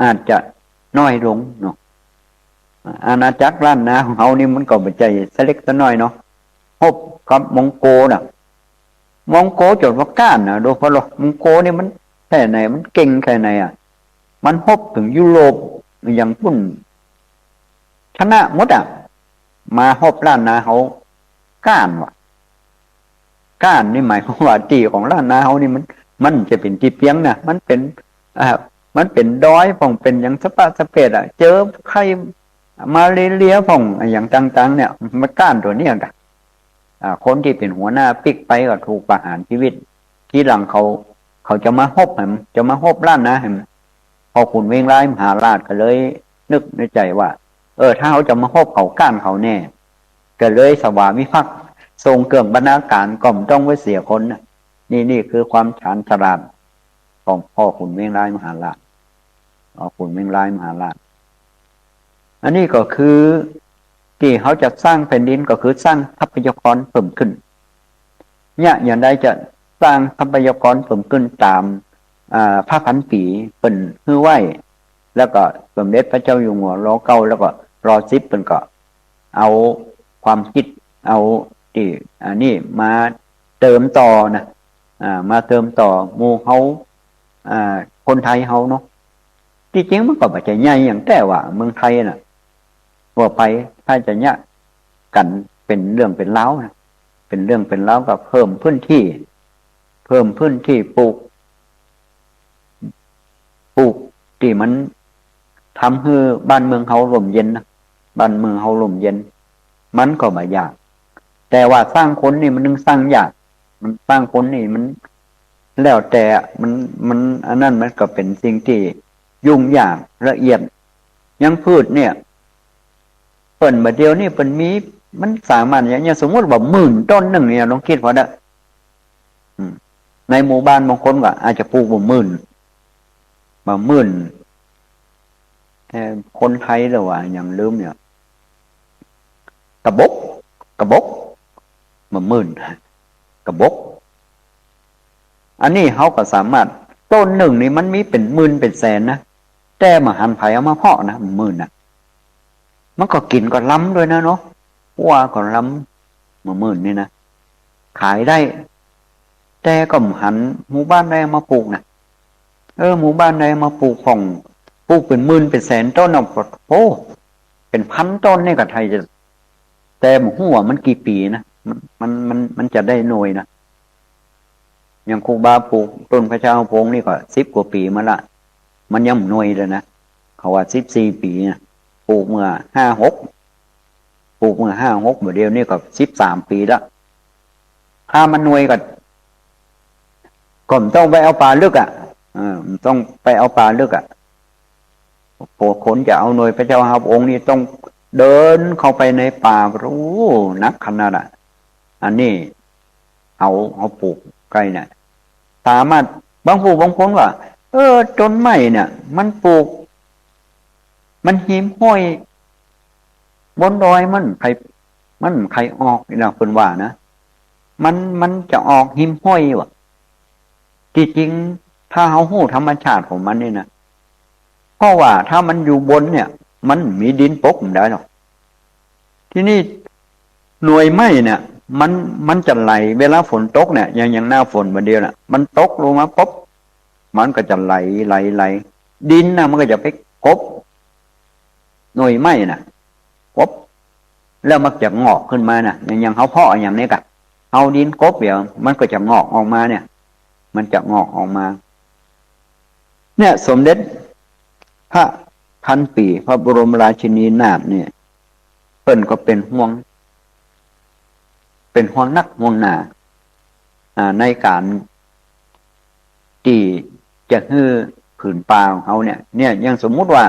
อาจจะน้อยลงเนาะอาณาจักรล้านนาของเขานี่มันก็ไม่ใจเล็กๆน้อยเนาะพบกับมองโกน่ะมองโกจดว่าก้านนะดูเพราะหรอมองโกนี่มันแค่ไหนมันเก่งแค่ไหนมันพบถึงยุโรปอย่างพุ่นชนะหมดมาพบล้านนาเขาก้านว่ะก้านนี่หมายความว่าตีของล้านนาเขานี่มันจะเป็นตีเปียงนะมันเป็นดอยผ่องเป็นอย่างสะเปดเจอใครมาเลียผ่องอย่างต่างๆเนี่ยมันก้านตัวเนี้ยกันคนที่เป็นหัวหน้าปิกไปก็ถูกประหารชีวิตที่หลังเขาจะมาฮบจะมาฮบล้านนะพอขุนเวงร้ายมหาราชก็เลยนึกในใจว่าถ้าเขาจะมาฮบเขาก้านเขาแน่ก็เลยสวามิภักดิ์ทรงเกื่องบรรณาการก่อมต้องไว้เสียคนนี่คือความฉานฉลาดของพ่อขุนเวงร้ายมหาราชขุนเวงร้ายมหาราชอันนี้ก็คือที่เขาจะสร้างแผ่นดินก็คือสร้างทรัพยากรเพิ่มขึ้นเนี่ยอย่างใดจะสร้างทรัพยากรเพิ่มขึ้นตาม5,000 ปีเป็นฮื้อไหวแล้วก็สมเด็จพระเจ้าอยู่หัวร.9แล้วก็ร.10เป็นก็เอาความคิดเอาที่นี่มาเติมต่อนะมาเติมต่อหมู่เขาคนไทยเขาเนาะที่จริงมันก็ไม่ใช่ใหญ่อย่างแต่ว่าเมืองไทยน่ะว่าไปถ้าจะเนี่ยกันเป็นเรื่องเป็นเล้านะเป็นเรื่องเป็นเล้าก็เพิ่มพื้นที่ปลูกที่มันทำให้บ้านเมืองเขาร่มเย็นนะบ้านเมืองเขาร่มเย็นมันก็ไม่ยากแต่ว่าสร้างคนนี่มันนึงสร้างยากมันสร้างคนนี่มันแล้วแต่มันอันนั้นมันก็เป็นสิ่งที่ยุ่งยากละเอียดยังพืชเนี่ยเปิ่นมาเดียวนี่เปิ่นมีมันสามารถอย่างเงี้ยสมมติว่า10,000 ต้นหนึ่งเนี่ยลองคิดว่าได้ในหมู่บ้านบางคนก็อาจจะปลูก10,000แต่คนไทยหรือว่าอย่างลืมเนี่ยกระบอก10,000กระบอกอันนี้เขาก็สามารถต้นหนึ่งนี่มันมีเป็นหมื่นเป็นแสนนะแต่มาหั่นไผ่เอามาเพาะนะ10,000มันก็กินก็ล้ำด้วยนะเนาะว่าก็ล้ำ10,000นี่นะขายได้แต่ก็หันหมู่บ้านใดมาปลูกนะหมู่บ้านใดมาปลูกของปลูกเป็นหมื่นเป็นแสนต้นเอาโอ้เป็น1,000 ต้นนี่กับไทยจะแต่หัวมันกี่ปีนะมันจะได้หน่วยนะอย่างครูบาปลูกต้นพระเจ้าพงนี่ก็10 กว่าปีมาละมันยังหน่วยเลยนะเข เขาว่า14 ปีนะปลูกเมื่อ56ปลูกเมื่อ56เดี๋ยวนี้ก็13 ปีแล้วถ้ามันหน่วยก็ต้องไปเอาปลาลึกอ่ะต้องไปเอาปลาลึกอ่ะโผล่คนจะเอาหน่วยพระเจ้าหาพระองค์นี่ต้องเดินเข้าไปในป่ารู้นักขนาดอ่ะอันนี้เอาปลูกใกล้เนี่ยสามารถบางผู้บางคนว่าต้นไม้เนี่ยมันปลูกมันหิมห้อยบนดอยมันใครออกนี่นะคนว่านะมันจะออกหิมห้อยวะที่จริงถ้าเอาหู้ธรรมชาติของมันนี่นะเพราะว่าถ้ามันอยู่บนเนี่ยมันมีดินปกได้หรอกที่นี่หน่วยไม้เนี่ยมันจะไหลเวลาฝนตกเนี่ยอย่างหน้าฝนเมื่อเดียวน่ะมันตกลงมาปุ๊บมันก็จะไหลดินนะมันก็จะไปกบหน่วยไม้น่ะกบแล้วมันจะงอกขึ้นมาน่ะอย่างเขาเพาะอย่างนี้กะเอาดินกบเดี๋ยวมันก็จะงอกออกมาเนี่ยมันจะงอกออกมาเนี่ยสมเด็จพระพันปีพระบรมราชินีนาถเนี่ยเพิ่นก็เป็นห่วงนักห่วงหนาในการที่จะฮื้อผืนป่าของเขาเนี่ยยังสมมุติว่า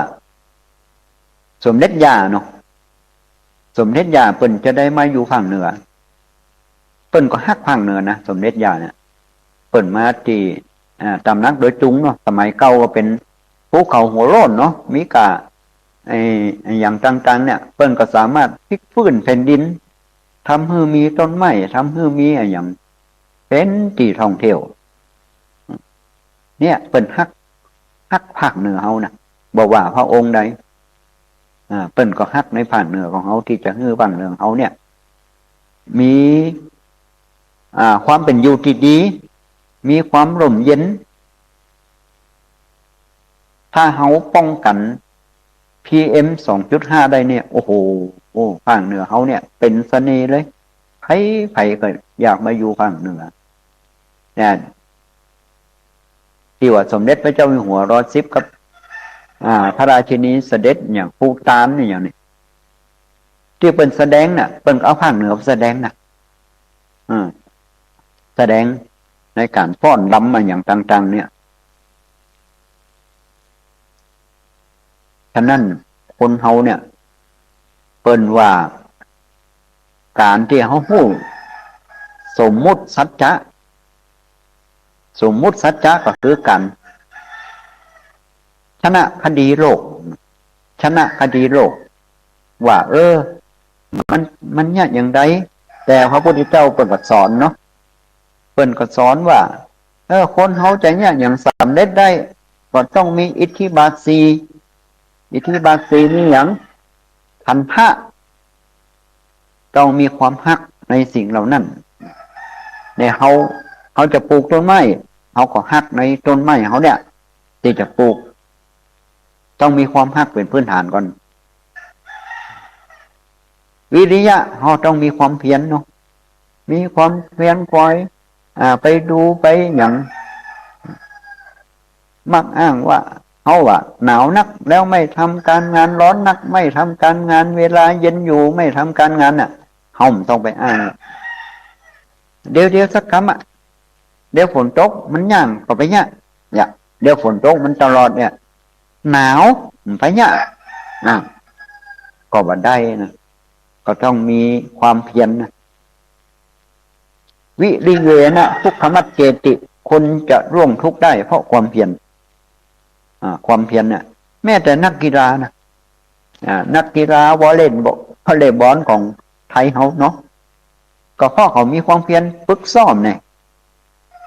สมเด็จย่าเนาะสมเด็จย่าเพิ่นจะได้มาอยู่ฝั่งเหนือเปิ้นก็ฮักฝั่งเหนือนะสมเด็จย่าเนี่ยเปิ้นมาที่ตำนักโดยจุงเนาะสมัยเก่าก็เป็นภูเขาหัวโล้นเนาะมีกะอย่างต่างๆเนี่ยเปิ้นก็สามารถพลิกฟื้นแผ่นดินทำให้มีต้นไม้ทำให้มีอย่างเป็นที่ท่องเที่ยวเนี่ยเปิ้นฮักภาคเหนือเฮานะบอกว่าพระองค์ใดเปิ้นก็ฮักในภาคเหนือของเฮาที่จะฮื้อบ้านเมืองเฮาเนี่ยมีความเป็นอยู่ที่ดีมีความร่มเย็นถ้าเฮาป้องกัน PM 2.5ได้เนี่ยโอ้โหภาคเหนือเฮาเนี่ยเป็นเสน่ห์เลยใครก็อยากมาอยู่ภาคเหนือเนี่ยที่ว่าสมเด็จพระเจ้าอยู่หัว110กับพระราชินีเสด็จอย่างภูฏานนี่อย่างนี้ที่เป็นแสดงน่ะเป็นเอาภาคเหนือแสดงน่ะแสดงในการฟ้อนรำมาอย่างต่างๆเนี่ยฉะนั้นคนเฮาเนี่ยเปิ้นว่าการที่เฮาฮู้สมมุติสัจจะก็คือกันชนะคดีโลกว่ามันเนี่ยอย่างใดแต่พระพุทธเจ้าเปิ้นก็สอนเนาะเปิ้นก็สอนว่าคนเฮาจะเนี่ยอย่างสำเร็จได้ก็ต้องมีอิทธิบาท4นี่อย่างขันธ์ต้องมีความฮักในสิ่งเหล่านั้นเนี่ยเขาจะปลูกต้นไม้เขาก็ฮักในต้นไม้เขาเนี่ยที่จะปลูกต้องมีความฮักเป็นพื้นฐานก่อนวิริยะเขาต้องมีความเพียรเนาะมีความเพียรคอยไปดูไปอย่างมักอ้างว่าเขาว่าหนาวนักแล้วไม่ทำการงานร้อนนักไม่ทำการงานเวลาเย็นอยู่ไม่ทำการงานน่ะเขาไม่ต้องไปอ้างเดี๋ยวสักคำเดี๋ยวฝนตกมันย่างก็ไปเนี่ยเดี๋ยวฝนตกมันตลอดเนี่ยหนาวไปเนี่ยก็บ่ได้นะก็ต้องมีความเพียรนะวิริเยนะทุกขมัจเจติคนจะร่วงทุกข์ได้เพราะความเพียรความเพียรเนี่ยแม้แต่นักกีฬานะนักกีฬาวอลเลย์บอลของไทยเขาเนาะก็เพราะเขามีความเพียรฝึกซ้อมเนี่ย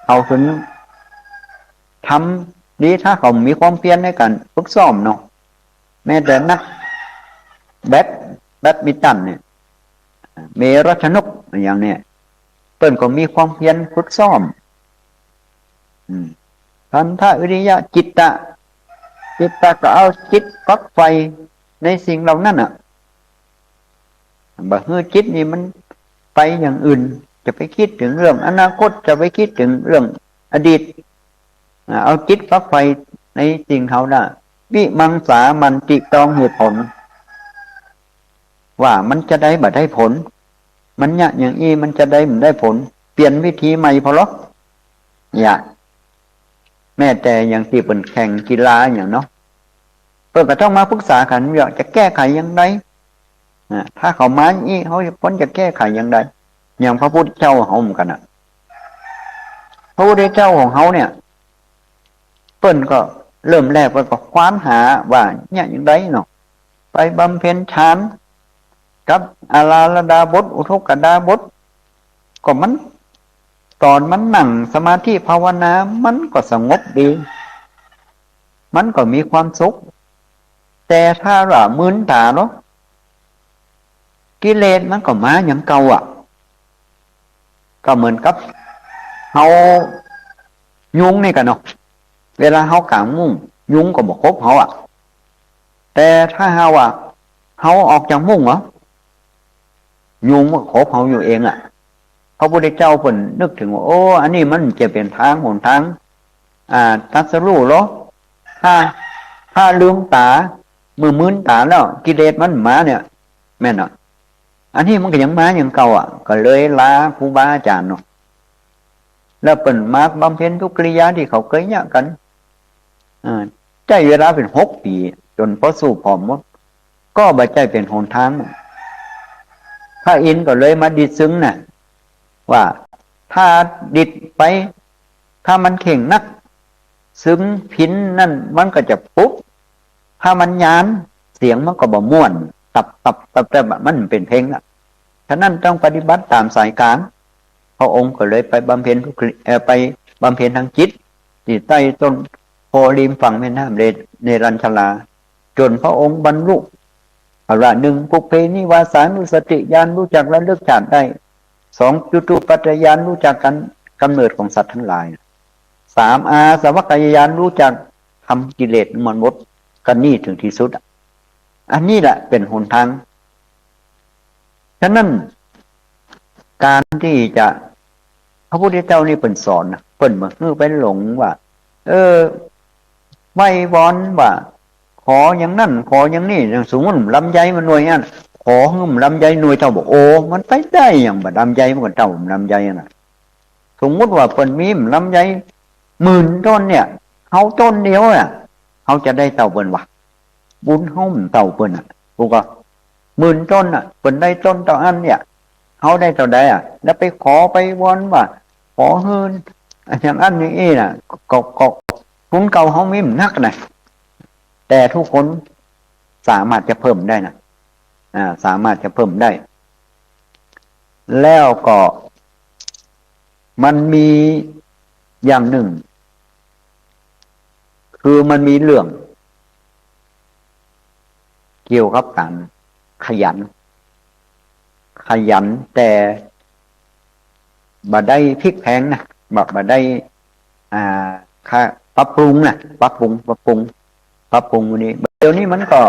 เขาถึงทำดีถ้าเขามีความเพียรในการฝึกซ้อมเนาะแม้แต่นักแบดมินตันเนี่ยเมรัชนกอย่างเนี้ยเปิ้นก็มีความเพียรฝึกซ้อมทันทะวิริยะจิตตะก็เอาจิตฟักไฟในสิ่งเหล่านั้นบ่ฮื้อจิตนี่มันไปอย่างอื่นจะไปคิดถึงเรื่องอนาคตจะไปคิดถึงเรื่องอดีตเอาจิตฟักไฟในสิ่งเขาน่ะ วิมังสามันติตรองเหตุผลว่ามันจะได้บ่ได้ผลมันเนี่ยอย่างอี้มันจะได้มันได้ผลเปลี่ยนวิธีใหม่พอหรอกเนี่ยแม้แต่อย่างที่เป็นแข่งกีฬาอย่างเนาะเพิ่นก็ต้องมาปรึกษากันว่าจะแก้ไขอย่างไรถ้าเขามาอย่างนี้เขาพ้นจะแก้ไขอย่างไรอย่างพระพุทธเจ้าเขาเหมือนกันพระพุทธเจ้าของเขาเนี่ยเปิ้นก็เริ่มแรกเปิ้นก็คว้านหาว่าเนี่ยอย่างไรเนาะไปบำเพ็ญฌานกับอาราลดาบทอุทกดาบทก็มันตอนมันนั่งสมาธิภาวนามันก็สงบดีมันก็มีความสุขแต่ถ้าว่ามึนตาเนาะกิเลสมันก็มาอย่างเก่าก็เหมือนกับเฮายุงนี่กันเนาะเวลาเฮากางมุ้งยุงก็บอกคบเฮาแต่ถ้าเฮาเฮาออกจากมุ้งเหรอยุงมันคบเฮาอยู่เองพระพุทธเจ้าเพิ่นนึกถึงว่าโอ้อันนี้มันจะเป็นทางหนทางตัดสรู้เหรอถ้าลืมตามือมึนตาแล้วกิเลสมันมาเนี่ยแม่นอันนี้มันก็ยังมาอย่างเก่าก็เลยลาครูบาอาจารย์เนาะแล้วเปิ่นมาบำเพ็ญทุกกิริยาที่เขาเคยเนี่ยกันใจเวลาเป็น6 ปีจนพอสู้ผอมหมดก็บ่ใจเป็นหนทางพระอินทร์ก็เลยมาดิดซึ้งน่ะว่าถ้าดิดไปถ้ามันเข่งนักซึ้งพินนั่นมันก็จะปุ๊บถ้ามันยานเสียงมันก็บ่ม่วนตับมันเป็นเพลงฉะนั้นต้องปฏิบัติตามสายกลางพระองค์ก็เลยไปบำเพ็ญไปบำเพ็ญทางจิตที่ใต้ต้นโพริมฝั่งแม่น้ำเนรัญชลาจนพระองค์บรรลุว่า1ปุเพนิวาสานุสติญาณรู้จักระลึกชาติได้2จุตุปัฏฐญาณรู้จักกันกำเนิดของสัตว์ทั้งหลาย3อาสวัคคยญาณรู้จักทำกิเลสมันหมดกันนี่ถึงที่สุดอันนี้แหละเป็นหนทางฉะนั้นการที่จะพระพุทธเจ้านี่เปิ่นสอนเปิ่นมาไปหลงว่าไม่วอนว่าขออย่างนั้นขออย่างนี้อย่างสมมติลำไยมันหน่วยนั้นขอหึ่มลำไยหน่วยเท่าบอกโอ้มันไปได้อย่างแบบลำไยมันก็เท่าลำไยสมมติว่าเปิ่นมีลำไย10,000 ต้นเนี่ยเขาต้นเดียวเขาจะได้เท่าเปิ่นวะบุญห้มเท่าเปิ่นถูกก็10,000 ต้นเปิ่นได้ต้นต่ออันเนี่ยเขาได้เท่าใดแล้วไปขอไปวอนว่าขอเฮินอย่างอันอย่างนี้ก็คุณเก่าเขาไม่นักแต่ทุกคนสามารถจะเพิ่มได้สามารถจะเพิ่มได้แล้วก็มันมีอย่างหนึ่งคือมันมีเรื่องเกี่ยวกับการขยันแต่บ่ได้พลิกแพงบ่ได้ค่าปรับปรุงปรับปรุงวันนี้เดี๋ยวนี้มันก็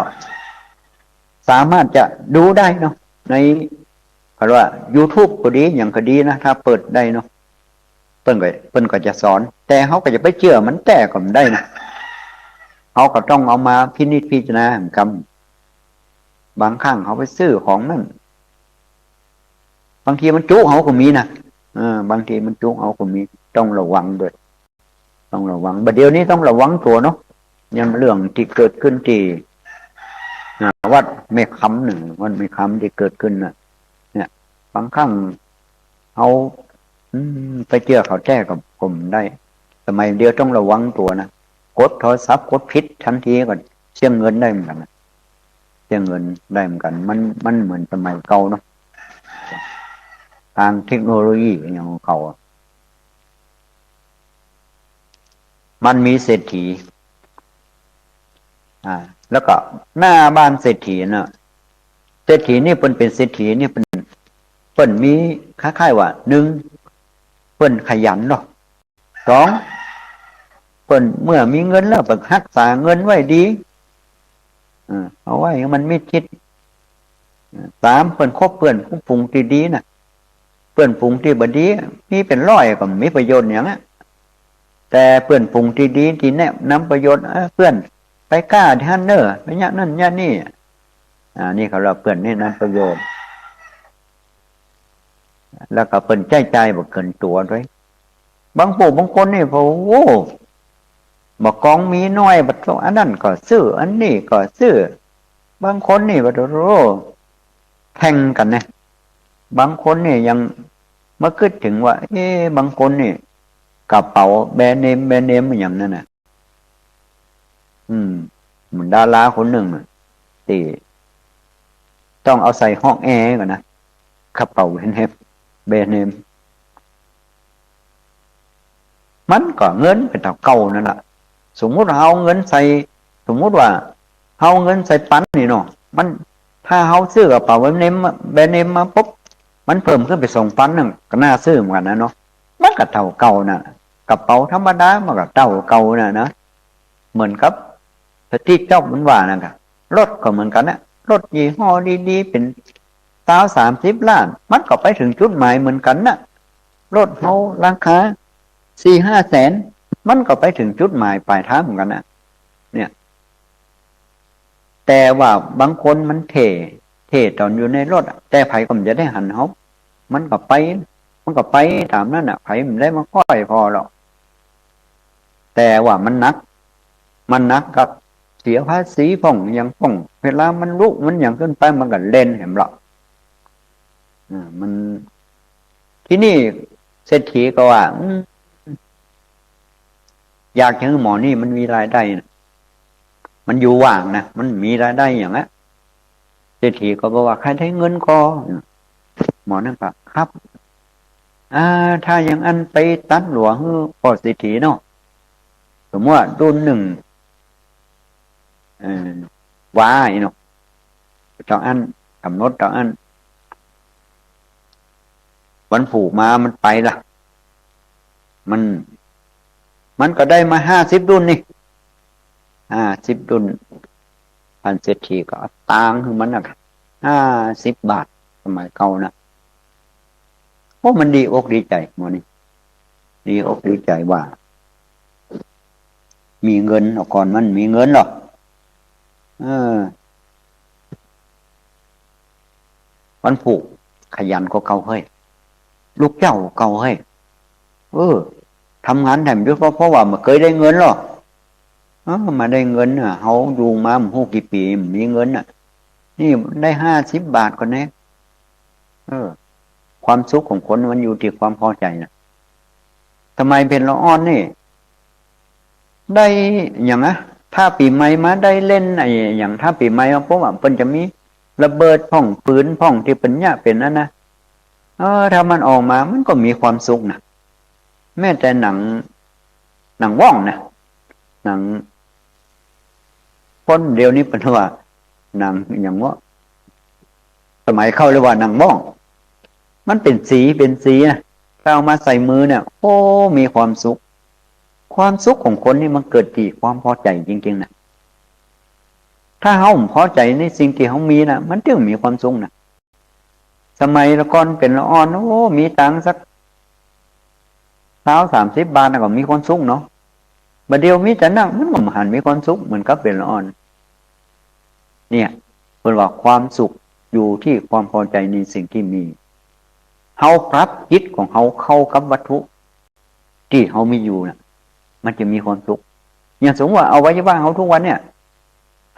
สามารถจะดูได้เนาะในว่า YouTube ก็ดีอย่างก็ดีถ้าเปิดได้เนาะเปิ้นก็จะสอนแต่เขาก็จะไปเชื่อมันแต่ก็ไม่ได้เขาก็ต้องเอามาพินิจพิจารณากันบางครั้งเขาไปซื้อของนั่นบางทีมันจุเขาก็มีบางทีมันจุเขาก็มีต้องระวังด้วยต้องระวังบัดเดี๋ยวนี้ต้องระวังตัวเนาะยังเรื่องที่เกิดขึ้นที่วัดแม่คำวันแม่คำที่เกิดขึ้นเนี่ยบางครั้งเอาไปเจอเขาแจ้กับผมได้สมัยเดียวต้องระวังตัวกดโทรศัพท์กดผิดทันทีก็เสียเงินได้เหมือนกันเสียเงินได้เหมือนกันมันเหมือนสมัยเก่าเนาะทางเทคโนโลยีอย่างของเขามันมีเศรษฐีแล้วก็หน้าบ้านเศรษฐีเศรษฐีนี่เป็นเศรษฐีนี่เปิ้นมีคล้ายๆว่า1เปิ้นขยันเนาะ2เปิ้นเมื่อมีเงินแล้วเปิ้นรักษาเงินไว้ดีเอาไว้มันไม่คิด3เปิ้นคบเพื่อนผู้ปรุงที่ดีเพื่อนปรุงที่บ่ดีมีเป็น100ก็มีประโยชน์อย่างแต่เพื่อนปรุงที่ดีที่แนะนำประโยชน์เพื่อน ไปกล้าท่านเนอไปยะนั่นยะนี่นี่เขาเราเปิ่นนี่นั้นประโยชน์แล้วก็เปิ่นใจบอกเกินตัวด้วยบางปู่บางคนนี่พอโอ้บอกกองมีน้อยบัดอันนั้นก็ซื้ออันนี้ก็ซื้อบางคนนี่บัดโอ้แข่งกันนะบางคนนี่ยังมาคิดถึงว่าบางคนนี่กระเป๋าแบรนด์เนมอย่างนั้นน่ะเหมือนดาราคนหนึ่งตีต้องเอาใส่ห้องแอร์ก่อนนะกระเป๋าแบรนด์เนมมันก็เงินเป็นเก่านั่นแหละสมมุติเอาเงินใส่สมมุติว่าเอาเงินใส่ปั้นนี่เนาะมันถ้าเอาซื้อกระเป๋าแบรนด์เนมมาปุ๊บมันเพิ่มขึ้นไป2,000นึงก็น่าซื้อเหมือนกันนะเนาะมันก็เท่าเก่าน่ะกระเป๋าธรรมดามันก็เท่าเก่าน่ะนะเหมือนกับที่เจ้ามันว่านะครับรถก็เหมือนกันนะรถยี่ห้อดีๆเป็น30 ล้านมันก็ไปถึงจุดหมายเหมือนกันนะรถเขาราคา4-5 แสนมันก็ไปถึงจุดหมายปลายทางเหมือนกันนะเนี่ยแต่ว่าบางคนมันเท่ตอนอยู่ในรถแต่ไผก็มันจะได้หันเขามันก็ไปตามนั้นน่ะไผมันได้มาค่อยพอหรอกแต่ว่ามันนักกับเสียภาษีผ่องอย่างผ่องเวลามันลุกมันอย่างขึ้นไปมันก็เล่นเห็นหรอกมันที่นี่เศรษฐีก็ว่าอยากให้หมอนี่มันมีรายได้นะมันอยู่ว่างนะมันมีรายได้อย่างนั้นเศรษฐีก็บอกว่าใครได้เงินก็หมอนั่นก็ครับถ้าอย่างอันไปตัดหลวงพอเศรษฐีเนาะสมมติว่ารุ่นหนึ่งว่าเนาะต่ออันกำหนดต่ออันวันผูกมามันไปละมันก็ได้มา50 รุ่นนี่50 รุ่นพันเศรษฐีก็ต่างคือมันนะ50 บาทสมัยเก่านะโอ้มันดีอกดีใจหมอนี่ดีอกดีใจว่ามีเงินก่อนมันมีเงินหรอกวันผูกขยันก็เก่าเฮ้ยลูกเจ้าเก่าเฮ้ยทำงานแถมด้วยเพราะว่ามันเคยได้เงินหรอกมาได้เงินเขาดูมาหกกี่ปีมีเงินนี่ได้50 บาทก่อนนะความสุขของคนมันอยู่ที่ความพอใจนะทำไมเป็นละอ่อนนี่ได้อย่างนะถ้าปีใหม่มาได้เล่นไอ้อย่างถ้าปีใหม่เพราะว่าเพิ่นจะมีระเบิดพ่องปืนพ่องที่เป็นเนี่ยเป็นนั่นนะถ้ามันออกมามันก็มีความสุขนะแม้แต่หนังว่องนะหนังคนเดียวนี้เป็นว่าหนังอย่างว่าสมัยเข้าเรียกว่าหนังว่องมันเป็นสีนะถ้าเอามาใส่มือเนี่ยโอ้มีความสุขของคนนี่มันเกิดที่ความพอใจจริงๆนะถ้าเขาพอใจในสิ่งที่เขามีนะมันจึงมีความสุขนะสมัยละก่อนเป็นละอ่อนโอ้มีตังสัก30 บาทนะก็มีความสุขเนาะบัดเดียวมีแต่นั่งมันก็หันมีความสุขเหมือนกับเป็นละอ่อนเนี่ยเป็นว่าความสุขอยู่ที่ความพอใจในสิ่งที่มีเฮาปรับจิตของเฮาเข้ากับวัตถุที่เฮามีอยู่นะมันจะมีความสุขอย่างสมมติว่าเอาไว้ที่บ้านเฮาทุกวันเนี่ย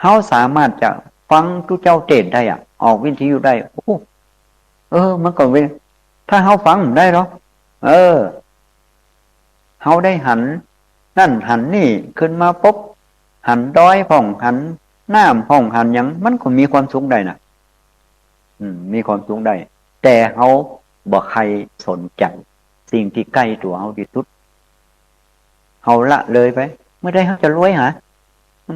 เฮาสามารถจะฟังทุกเจ้าเทศได้ออกวิทยุได้มันก็เป็นถ้าเฮาฟังได้หรอเฮาได้หันนั่นหันนี่ขึ้นมาปุ๊บหันด้อยผ่องหันน้ำผ่องหันยังมันก็มีความสุขได้นะมีความสุขได้แต่เฮาบ่ใครสนใจสิ่งที่ใกล้ตัวเฮาที่สุดเฮาละเลยไปไม่ได้เฮาจะรวย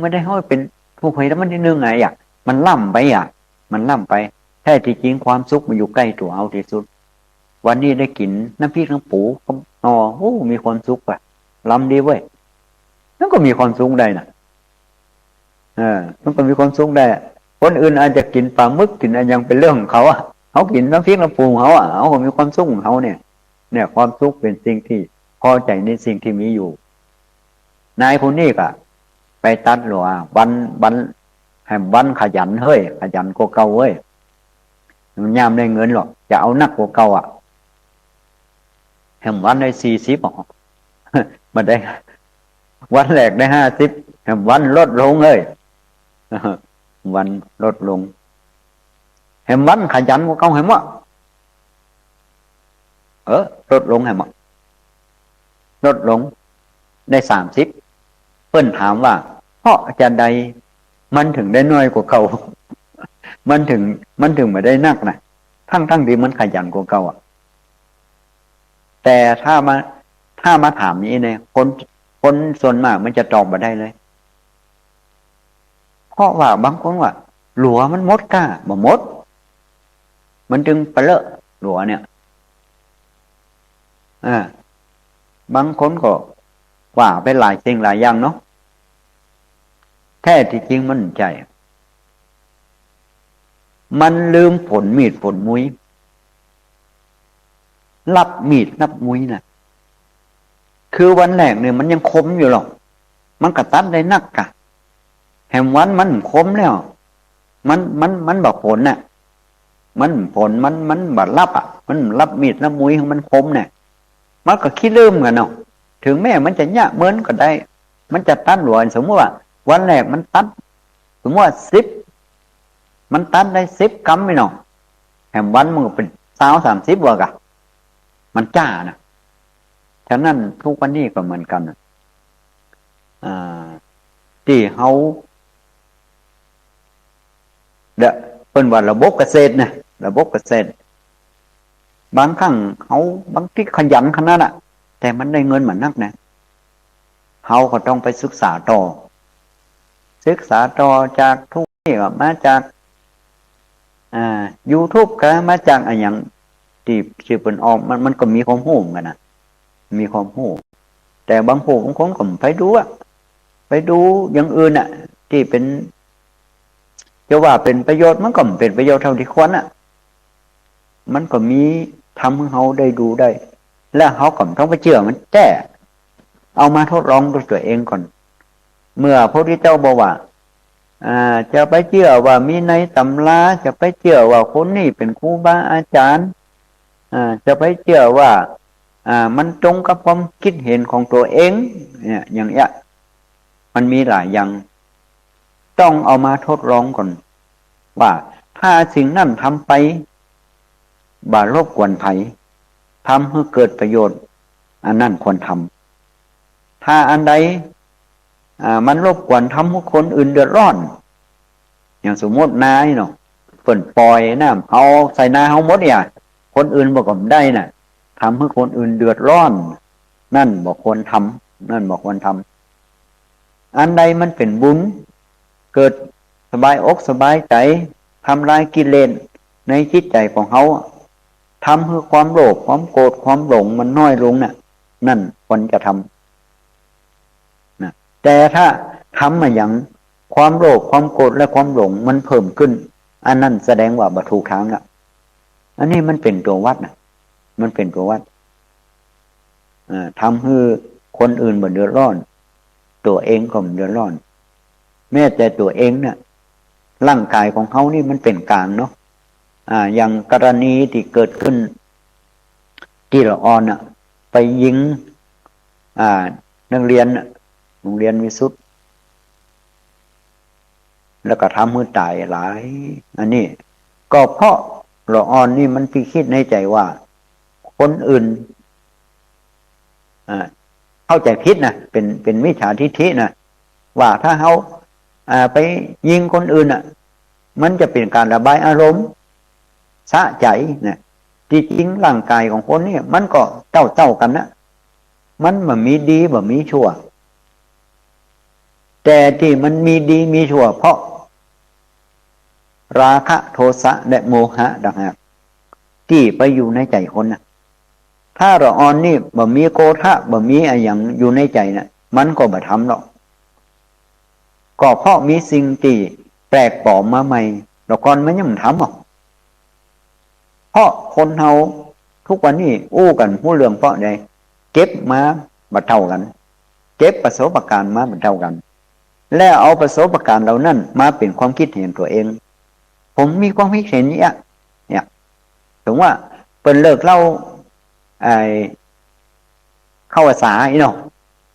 ไม่ได้เฮาเป็นผู้ใหญ่แล้วมันที่นึงไงมันล่ำไปมันล่ำไปแท้ที่จริงความสุขมันอยู่ใกล้ตัวเฮาที่สุดวันนี้ได้กินน้ำพริกน้ำปูมีความสุขป่ะล้ำดีเว้ยนั่นก็มีความสุขได้นะมันก็มีความสุขได้คนอื่นอาจจะกินปลาหมึกกินอะไรยังเป็นเรื่องของเขาเขากินน้ำพริกน้ำปูเขาเขาก็มีความสุขของเขาเนี่ยความสุขเป็นสิ่งที่พอใจในสิ่งที่มีอยู่นายคนนี้ก็ไป ตัดหรือว่าวันให้วันขยันเฮ้ยขยันกว่าเก่าเว้ยมันยามได้เงินหรอกจะเอานักกว่าเก่าแห่งวันได้40ออกมาได้วันแรกได้50แห่งวันลดลงเลยวันลดลงแห่งวันขยันกว่าเก่าแห่งว่าลดลงแห่งว่าลดลงได้30เพิ่นถามว่าเพราะจะใดมันถึงได้น้อยกว่าเก่ามันถึงไม่ได้นักนะทั้งที่มันขยันกว่าเก่าแต่ถ้ามาถามนี้เนี่ยคนส่วนมากมันจะตอบมาได้เลยเพราะว่าบางคนว่าหลัวมันมดก้าบ่มดมันจึงเปรอะหลัวเนี่ยบางคนก็ว่าไปหลายสิ่งหลายอย่างเนาะแท้ที่จริงมันใจมันลืมผลมีดผลมุ้ยรับมีดรับมุ้ยน่ะคือวันแรกเนี่ยมันยังคมอยู่หรอกมันกระตัดได้นักกะแห่งวันมันคมแล้วมันบอกผลน่ะมันผลมันบาดรับมันรับมีดรับมุ้ยของมันคมเนี่ยมันก็คิดลืมกันเนาะถึงแม้มันจะยากเหมือนก็ได้มันจะตัดหลวสมมติว่าวันแรกมันตัดสมมติว่า10มันตัดได้10 กรัมไม่เนาะแห่งวันมันก็เป็น30 ว่ากะมันจ้านะฉะนั้นทุกวันนี้ก็เหมือนกันที่เขาเป็นว่าระบบเกษตรนะระบบเกษตรบางครั้งเขาบางที่ขยันขนาดแต่มันได้เงินเหมือนนักนะเขาก็ต้องไปศึกษาต่อจากทุกที่ก็มาจากYouTube ก็มาจากอะไรอย่างที่ชื่อเป็นออกมันก็มีความรู้กันนะมีความรู้แต่บางผู้บางคนก็ไปดูอย่างอื่นที่เป็นจะว่าเป็นประโยชน์มันก็เป็นประโยชน์เท่าที่ควรมันก็มีทำให้เขาได้ดูได้และเขาก็ต้องไปเชื่อมันแต่เอามาทดลองด้วยตัวเองก่อนเมื่อพระพุทธเจ้าบอกว่าจะไปเชื่อว่ามีในตำราจะไปเชื่อว่าคนนี้เป็นครูบาอาจารย์จะไปเชื่อว่ามันตรงกับความคิดเห็นของตัวเองเนี่ยอย่างเงี้ยมันมีหลายอย่างต้องเอามาทดลองก่อนว่าถ้าสิ่งนั้นทำไปบ่ารบกวนไผทำให้เกิดประโยชน์อันนั้นควรทำถ้าอันใดมันรบกวนทำให้คนอื่นเดือดร้อนอย่างสมมตินายเนาะเปิ่นปล่อยน้ำเอาใส่นาเฮาหมดเนี่ยคนอื่นบอกผมได้น่ะทำให้คนอื่นเดือดร้อนนั่นบอกควรทำนั่นบอกควรทำอันใดมันเป็นบุญเกิดสบายอกสบายใจทำลายกิเลสในจิตใจของเขาทำให้ความโลภความโกรธความหลงมันน้อยลงน่ะนั่นควรจะทำนะแต่ถ้าทำมาอย่างความโลภความโกรธและความหลงมันเพิ่มขึ้นอันนั้นแสดงว่าบ่ถูกทางละอันนี้มันเป็นตัววัดนะมันเป็นตัววัดทำให้คนอื่นบ่เดือดร้อนตัวเองก็เดือดร้อนแม้แต่ตัวเองเนี่ยร่างกายของเขานี่มันเป็นกลางเนาะอย่างกรณีที่เกิดขึ้นที่ละออนไปยิงนักเรียนโรงเรียนวิสุทธ์แล้วก็ทำมือตายหลายอันนี้ก็เพราะละออนนี่มันที่คิดในใจว่าคนอื่นเข้าใจผิดนะเป็นมิจฉาทิฏฐินะว่าถ้าเขาไปยิงคนอื่นมันจะเป็นการระบายอารมณ์สะใจเนี่ยที่จริงร่างกายของคนนี่มันก็เจ้ากันนะมันบ่มีดีบ่มีชั่วแต่ที่มันมีดีมีชั่วเพราะราคะโทสะและโมหะดังนั้นที่ไปอยู่ในใจคนนะถ้าละออนนี่บ่มีโกฏะบ่มีอะไรอย่างอยู่ในใจนะมันก็บ่ทำหรอกก็เพราะมีสิ่งที่แปลกปลอมมาใหม่ละก่อนมันยังทำหรอกเพราะคนเฮาทุกวันนี้อู้กันผู้เรื่องเพราะใดเก็บมาบ่เท่ากันเก็บประสบการณ์มาบ่เท่ากัน แล้วเอาประสบการณ์เหล่านั้นมาเป็นความคิดเห็นตัวเองผมมีความคิดเห็นนี้เนี่ยถึงว่าเป็นเลิกเล่าไอ้เข้าภาษาอีเนาะ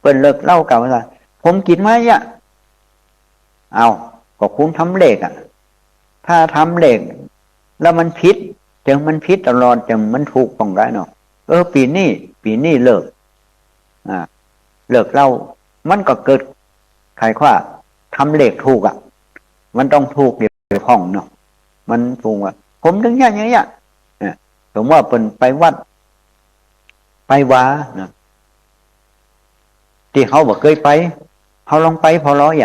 เป็นเลิกเล่ากับภาษาผมกินมาเนี่ยเอาก็คุณทำเลขถ้าทำเลขแล้วมันผิดจังมันผิดตลอดจังมันถูกต้องได้เนาะปีนี้เลิกเลิกเล่ามันก็เกิดใครว่าทำเลขถูกมันต้องถูกเดี๋ยวห้องเนาะมันถูกผมถึงอย่างเงี้ยผมว่าเป็นไปวัดไปวานะที่เขาบอกเคยไปเขาลองไปพอร้อย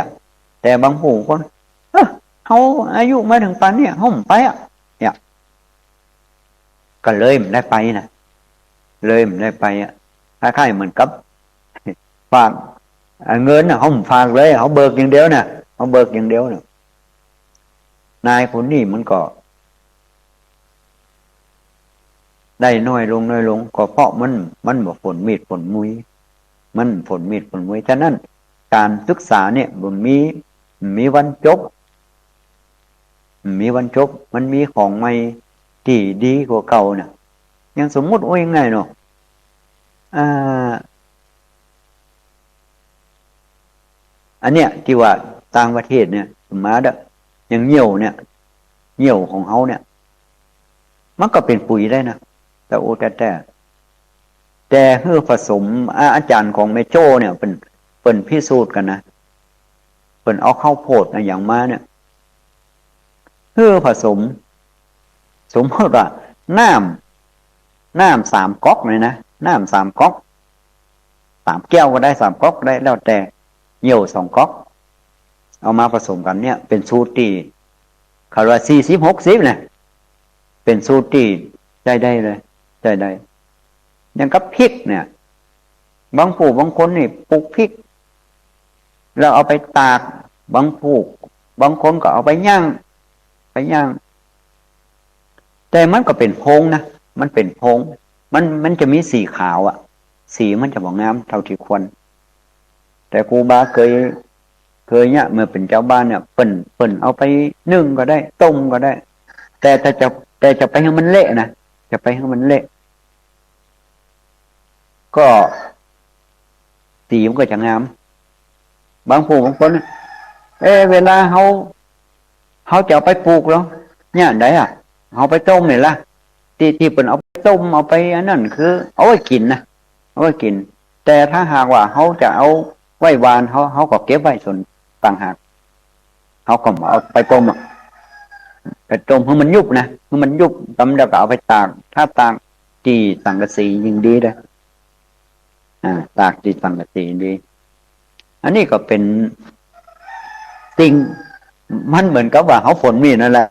แต่บางผู้คนเขาอายุมาถึงปันเนี่ยเขาไม่ไปเนี่ยก็เลยไม่ได้ไปนะเลยไม่ได้ไปคล้ายๆเหมือนกับฝากเงินเขาไม่ฝากเลยเขาเบิกอย่างเดียวนะเขาเบิกอย่างเดียวนะนายคนนี้มันก็ได้น้อยลงก็เพราะมันบอกผลมีดผลมุ้ยมันผลมีดผลมุ้ยฉะนั้นการศึกษาเนี่ยมันมีวันจบมันมีของใหม่ที่ดีกว่าเก่าเนี่ยยังสมมุติว่ายังไงเนาะอันเนี้ยที่ว่าต่างประเทศเนี่ยมาอย่างเหี่ยวเนี่ยเหี่ยวของเขาเนี่ยมันก็เป็นปุ๋ยได้นะแต่เพื่อผสมอาจารย์ของเมโจ้เนี่ยเป็นพิสูจน์กันนะเป็นเอาข้าวโพดอย่างมาเนี่ยเพื่อผสมสมมติว่าน้ำ3 ก๊อกเลยนะน้ำ3 ก๊อก3 แก้วก็ได้3 ก๊อกได้แล้วแต่เหี่ยว2 ก๊อกเอามาผสมกันเนี่ยเป็นสูตรที่คารา40-60เนี่ยเป็นสูตรที่ได้เลยได้อย่างกับพริกเนี่ยบางคนนี่ปลูกพริกแล้วเอาไปตากบางคนก็เอาไปย่างแต่มันก็เป็นพงนะมันเป็นพงมันจะมีสีขาวสีมันจะบอกงามเท่าที่ควรแต่ครูบาเคยเนี่ยเมื่อเป็นเจ้าบ้านเนี่ยเปิ่นเอาไปนึ่งก็ได้ต้มก็ได้แต่จะไปให้มันเละนะจะไปให้มันเละก็สีมันก็จะงามบางคนเวลาเขาจะเอาไปปลูกแล้วเนี่ยไหนเอาไปต้มเนี่ยละที่เป็นเอาไปต้มเอาไปอันนั้นคือเอาไว้กินนะเอาไว้กินแต่ถ้าหากว่าเขาจะเอาไว้วานเขาก็เก็บไว้ส่วนต่างหากเขาก็เอาไปต้มไปต้มให้มันยุบนะให้มันยุบตำแล้วก็เอาไปตากถ้าตากจีสังกะสียิ่งดีเลยตากจีสังกะสีดีอันนี้ก็เป็นสิ่งมันเหมือนกับว่าเขาฝนมีนั่นแหละ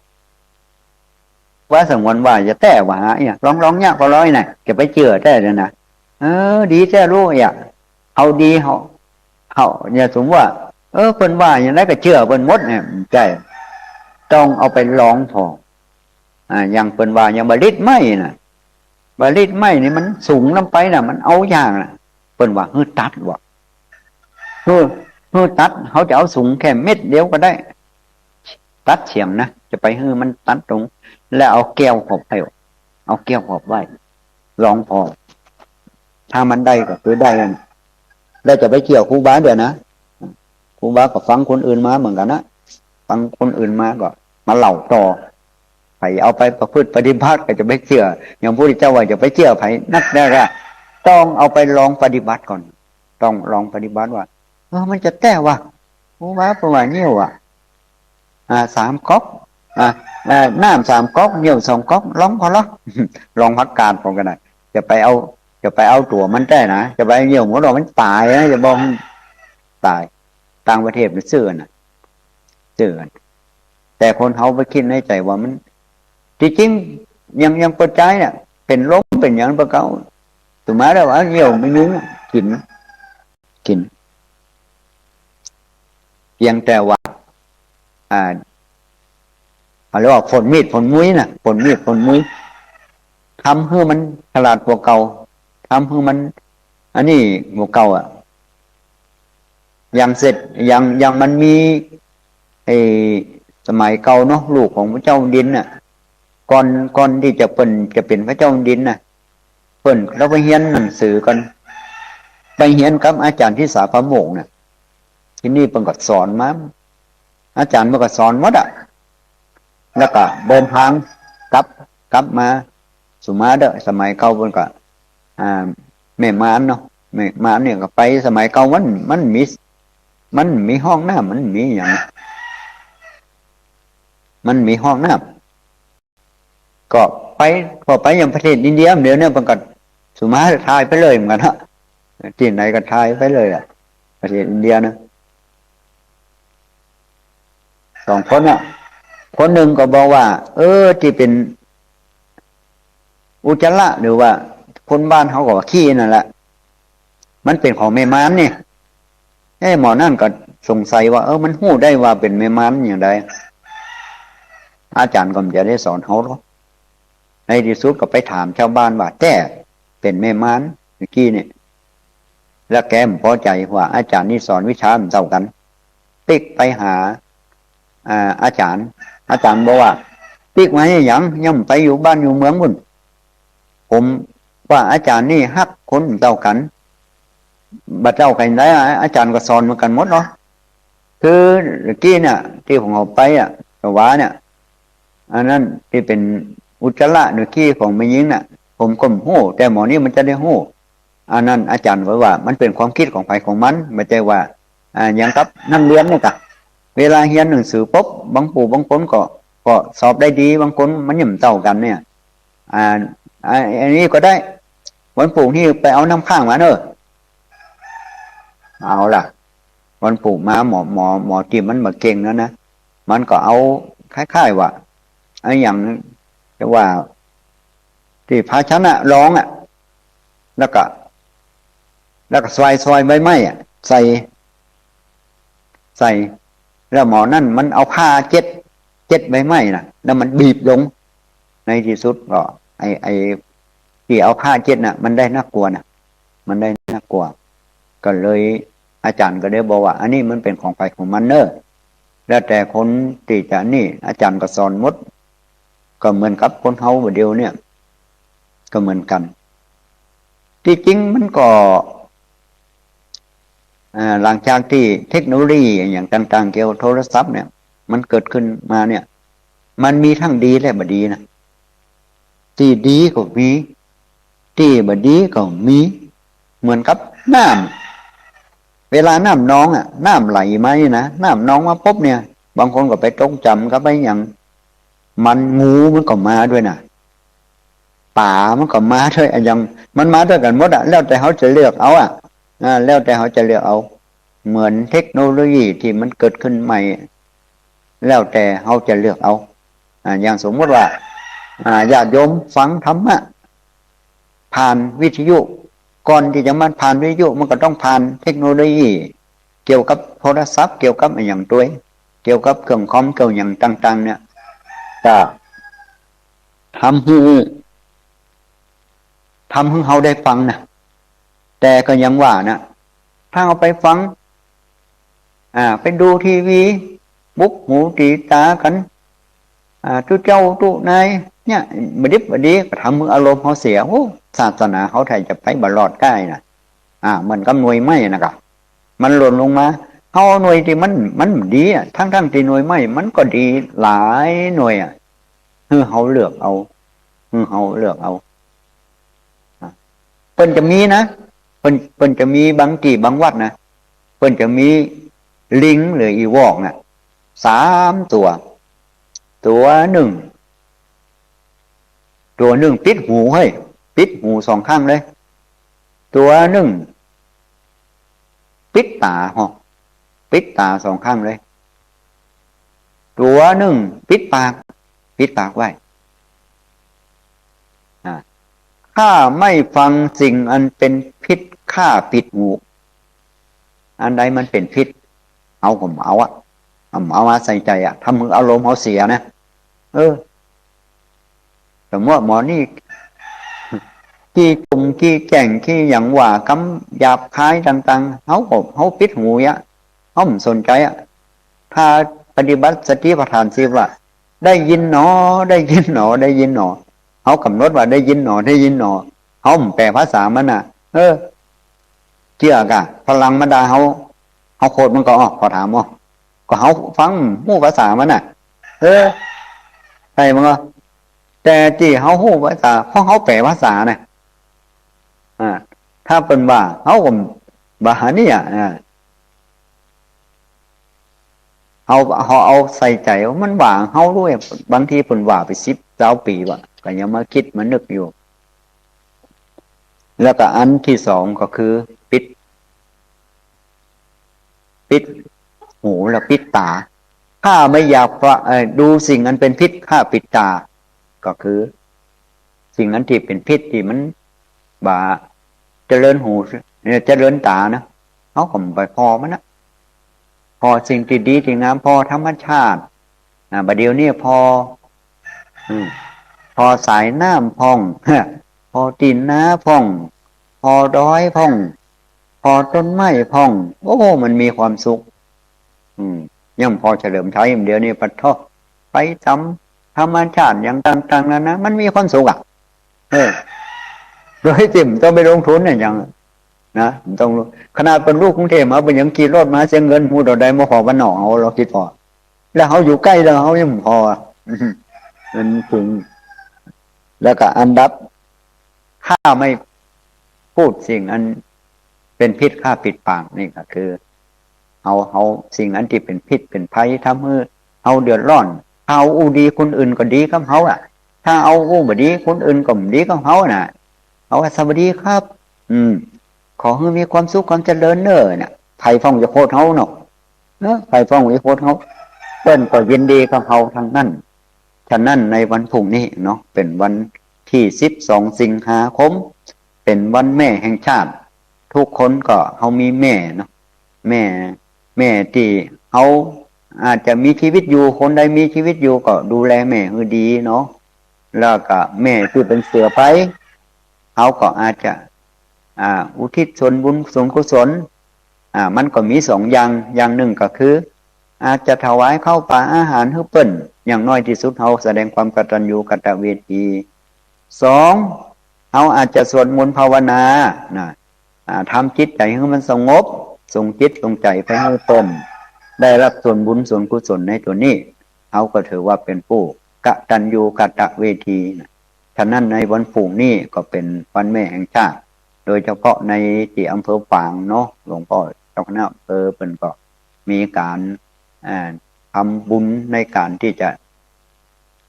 ว่าสังวนว่าจะแต่ว่าเนี่ยร้องยากก็ร้อยน่ะจะไปเจือแต่เลยนะดีแท้รู้เอาดีเขาอย่าสมว่าเพิ่นว่าอย่างไรก็เชื่อเพิ่นหมดเนี่ยใจต้องเอาไปร้องพออย่างเพิ่นว่าอย่างบริษไม่น่ะบริษไม่นี่มันสูงลงไปน่ะมันเอาอย่างน่ะเพิ่นว่าตัดว่ะตัดเขาจะเอาสูงแค่เม็ดเดียวก็ได้ตัดเฉียมนะจะไปมันตัดตรงแล้วเอาแก้วขอบไว้ร้องพอถ้ามันได้ก็คือได้กันแล้วจะไปเกี่ยวครูบาเดี๋ยวนะครูบาก็ฟังคนอื่นมาเหมือนกันนะฟังคนอื่นมาก็มาเล่าต่อไผเอาไปประพฤติปฏิบัติก็จะไปเชื่ออย่างพระพุทธเจ้าว่าจะไปเชื่อไผนักได้ละต้องเอาไปลองปฏิบัติก่อนต้องลองปฏิบัติว่ามันจะแก้ว่าครูบาประมาณนี้ว่ะ3 ก๊อกน้ำ3 ก๊อกเหนียว2 ก๊อกร้องพอละลองพักการผมกันหน่อยจะไปเอาตัวมันได้นะจะไปเหนียวหมดเรามันตายนะจะบอกตายต่างประเทศมันเสื่อนะแต่คนเขาไปคิดในใจว่ามันจริงยังเปิดใจเนี่ยเป็นลมเป็นอย่างประเก่าถูกไหมแล้วว่าเหนียวไม่นึ้งกินเพียงแต่ว่าเรียกว่าผลมีดผลมุ้ยนะผลมีดผลมุ้ยทำให้มันฉลาดกว่าเก่าทำให้มันอันนี้กว่าเก่า อย่างเสร็จอย่างมันมีไอ้สมัยเก่าเนาะลูกของพระเจ้าดินน่ะก่อนที่จะเป็นพระเจ้าดินน่ะเพิ่นเราไปเรียนหนังสือกันไปเรียนกับอาจารย์ที่สาพระโมกข์น่ะที่นี่เพิ่นก็สอนมาอาจารย์เพิ่นก็สอนหมดอ่ะแล้วก็เดินทางกลับมาสุมาเด้อสมัยเก่าเพิ่นก็แม่ม้านเนาะแม่ม้านเนี่ยก็ไปสมัยเก่ามันมีห้องน้ำมันมีอย่างมันมีห้องน้ำก็ไปพอไปอย่างประเทศอินเดียเดี๋ยวเนี่ยเพิ่นก็สุมาทายไปเลยเหมือนกันฮะที่ไหนก็ทายไปเลยอ่ะประเทศอินเดียนะสองคนอ่ะคนหนึ่งก็บอกว่าที่เป็นอุจจาระหรือว่าคนบ้านเขาก็ว่าขี้นั่นแหละมันเป็นของแม่ม้านนี่หมอนั่นก็สงสัยว่ามันหู้ได้ว่าเป็นแม่ม้านอย่างไรอาจารย์ก็จะได้สอนเขาหรอกในที่สุดก็ไปถามชาวบ้านว่าแต่เป็นแม่ม้านเมื่อกี้เนี่ยแล้วแกมพอใจว่าอาจารย์นี่สอนวิชามันเท่ากันติ๊กไปหาอาจารย์บอกว่าติ๊กมาให้ยังย่ำไปอยู่บ้านอยู่เมืองบุญผมว่าอาจารย์นี่ฮักคนเท่ากันบัดเจ้ากันได้อาจารย์ก็สอนเหมือนกันหมดเนาะคือเมื่อกี้เนี่ยที่ผมเอาไปสวาเนี่ยอันนั้นที่เป็นอุจจาระเมื่อกี้ของแม่ยิงน่ะผมก็หู้แต่หมอนี่มันจะได้หู้อันนั้นอาจารย์บอกว่ามันเป็นความคิดของใครของมันไม่ใช่ว่าอย่างกับนักเรียนเนี่ยกะเวลาเรียนหนังสือปุ๊บบางปู่บางคนก็สอบได้ดีบางคนมันย่ำเต่ากันเนี่ยอันนี้ก็ได้วันปู่นี่ไปเอาน้ำข้างมาเนอะเอาล่ะวันปู่มาหมอที่มันมาเก่งแล้วนะมันก็เอาคล้ายๆว่าไอ้อย่างจะว่าที่ภาชนะร้องแล้วก็ซอยใบไม้ใส่แล้วหมอนั่นมันเอาผ้าเจ็ดใบไม้น่ะแล้วมันบีบลงในที่สุดก็ไอที่เอาผ้าเจ็ดน่ะมันได้น่ากลัวน่ะมันได้น่ากลัวก็เลยอาจารย์ก็ได้บอกว่าอันนี้มันเป็นของใครของมันเนอะแล้วแต่คนที่จะนี่อาจารย์ก็สอนหมดก็เหมือนกับคนเฮาเดียวเนี่ยก็เหมือนกันที่จริงมันก็หลังจากที่เทคโนโลยีอย่างต่างๆเกี่ยวกับโทรศัพท์เนี่ยมันเกิดขึ้นมาเนี่ยมันมีทั้งดีและบ่ดีนะที่ดีก็มีที่บ่ดีก็มีเหมือนกับน้ำเวลาน้ำน้องน้ำไหลมานี่นะน้ำน้องมาปุ๊บเนี่ยบางคนก็ไปตรงจำก็ไปอย่างมันงูมันก็มาด้วยนะป่ามันก็มาด้วยอย่างมันมาด้วยกันหมดแล้วแต่เขาจะเลือกเอาแล้วแต่เขาจะเลือกเอาเหมือนเทคโนโลยีที่มันเกิดขึ้นใหม่แล้วแต่เขาจะเลือกเอาอย่างสมมติว่าญาติโยมฟังธรรมะผ่านวิทยุก่อนที่จะมาผ่านวิทยุมันก็ต้องผ่านเทคโนโลยีเกี่ยวกับโทรศัพท์เกี่ยวกับอย่างตัวเกี่ยวกับเครื่องคอมเกี่ยวอย่างต่างๆเนี่ยจะทำให้เขาได้ฟังนะแต่ก็ยังว่านะถ้าเอาไปฟังไปดูทีวีบุกหูตีตากันทุเจ้าทุนายเนี่ยมาดิบมาดีก็ทำมืออารมณ์เขาเสียโอ้ศาสนาเขาไทยจะไปบรอดใกล้นะมันก็หน่วยไม้นะครับมันหล่นลงมาเขาหน่วยที่มันดีทั้งที่หน่วยไม้มันก็ดีหลายหน่วยเขาเลือกเอาเพิ่นจะมีนะเพิ่นจะมีบางกี่บางวัดนะเพิ่นจะมีลิงหรืออีวอก3 ตัวหนึ่งปิดหูเฮ้ยปิดหู2 ข้างเลยตัวหนึ่งปิดตาปิดตา2 ข้างเลยตัวหนึ่งปิดปากไว้ข้าไม่ฟังสิ่งอันเป็นพิษข้าปิดหูอันใดมันเป็นพิษเอาผมเอามาใส่ใจทำมืออารมณ์เขาเสียนะแต่เมื่อหมอนี่ขี้ตุ่มขี้แก่งขี้อย่างว่าคำหยาบคายต่างๆเขาปิดหู อ้อมสนใจอ่ะถ้าปฏิบัติสติปัฏฐานสิว่าได้ยินหนอได้ยินหนอได้ยินหนอเขากำหนดว่าได้ยินหนอได้ยินหนอเขาแปลภาษามันอ่ะเชื่อกะพลังมันได้เขาโคตรมันก็ออกขอถามว่าก็เขาฟังหู้ภาษามันอ่ะใช่มั้งก็แต่ที่เขาหู้ภาษาเพราะเขาแปลภาษาเนี่ยถ้าเป็นว่าเขาก็บาหานี่อ่ะเอาใส่ใจว่ามันว่าเขาด้วยบางทีเป็นว่าไป10 20 ปีว่ะก็ยังมาคิดมานึกอยู่แล้วก็อันที่สองก็คือปิดหูและปิดตาถ้าไม่อยากดูสิ่งอันเป็นพิษข้าปิดตาก็คือสิ่งนั้นที่เป็นพิษที่มันบ่าเจริญหูเนี่ยเจริญตานะเขาก็ไปพอมันนะพอสิ่งที่ดีที่งามพอธรรมชาติบัดเดี๋ยวนี้พอสายน้ำพองพอตีนน้าพองพอดอยพองพอต้นไม้พองโอ้มันมีความสุขย่อมพอเฉลิมไทยเดี๋ยวนี้ปัดทอไปทำธรรมชาติอย่างต่างๆนั้นนะมันมีความสุขโดยจิ่มต้องไปลงทุนเนี่ยอย่างนะต้องขนาดเป็นลูกกรุงเทพมาเป็นยังขี่รถมาเสียเงินมูดใดมาขอวันหนอเอาเราคิดพอแล้วเขาอยู่ใกล้แล้วเขายังพอมันถึงแล้วก็อันดับถ้าไม่พูดสิ่งอันเป็นพิษข้าปิดปากนี่ก็คือเอาสิ่งอันที่เป็นพิษเป็นภัยทำให้เอาเดือดร้อนเอาอู้ดีคนอื่นก็ดีกับเขาถ้าเอาอู้บดีคนอื่นก็ดีกับเขาเอาสวัสดีครับขอให้มีความสุขความเจริญเนอะไผ่ฟ้องจะโคตรเขาเนาะไผ่ฟ้องจะโคตรเขาเปิ้นก็ยินดีกับเขาทางนั้นฉะนั้นในวันพรุ่งนี้เนาะเป็นวันที่12 สิงหาคมเป็นวันแม่แห่งชาติทุกคนก็เขามีแม่เนาะแม่ที่เขาอาจจะมีชีวิตอยู่คนใดมีชีวิตอยู่ก็ดูแลแม่ให้ดีเนาะแล้วก็แม่ที่เป็นเสือไปเขาก็อาจจะอุทิศส่วนบุญส่วนกุศลมันก็มีอย่างหนึ่งก็คืออาจจะถวายข้าวปลาอาหารให้เปิ้นอย่างน้อยที่สุดเขาแสดงความกตัญญูกตเวที2เขาอาจจะสวดมนต์ภาวนาทำจิตใจให้มันสงบส่งจิตส่งใจไปให้เปิ้นได้รับส่วนบุญส่วนกุศลในตัวนี้เขาก็ถือว่าเป็นผู้กตัญญูกตเวทีฉะนั้นในวันพรุ่งนี้ก็เป็นวันแม่แห่งชาติโดยเฉพาะในที่อำเภอฝางเนาะหลวงพ่อเจ้าคณะอำเภอเป็นก็มีการทำบุญในการที่จะ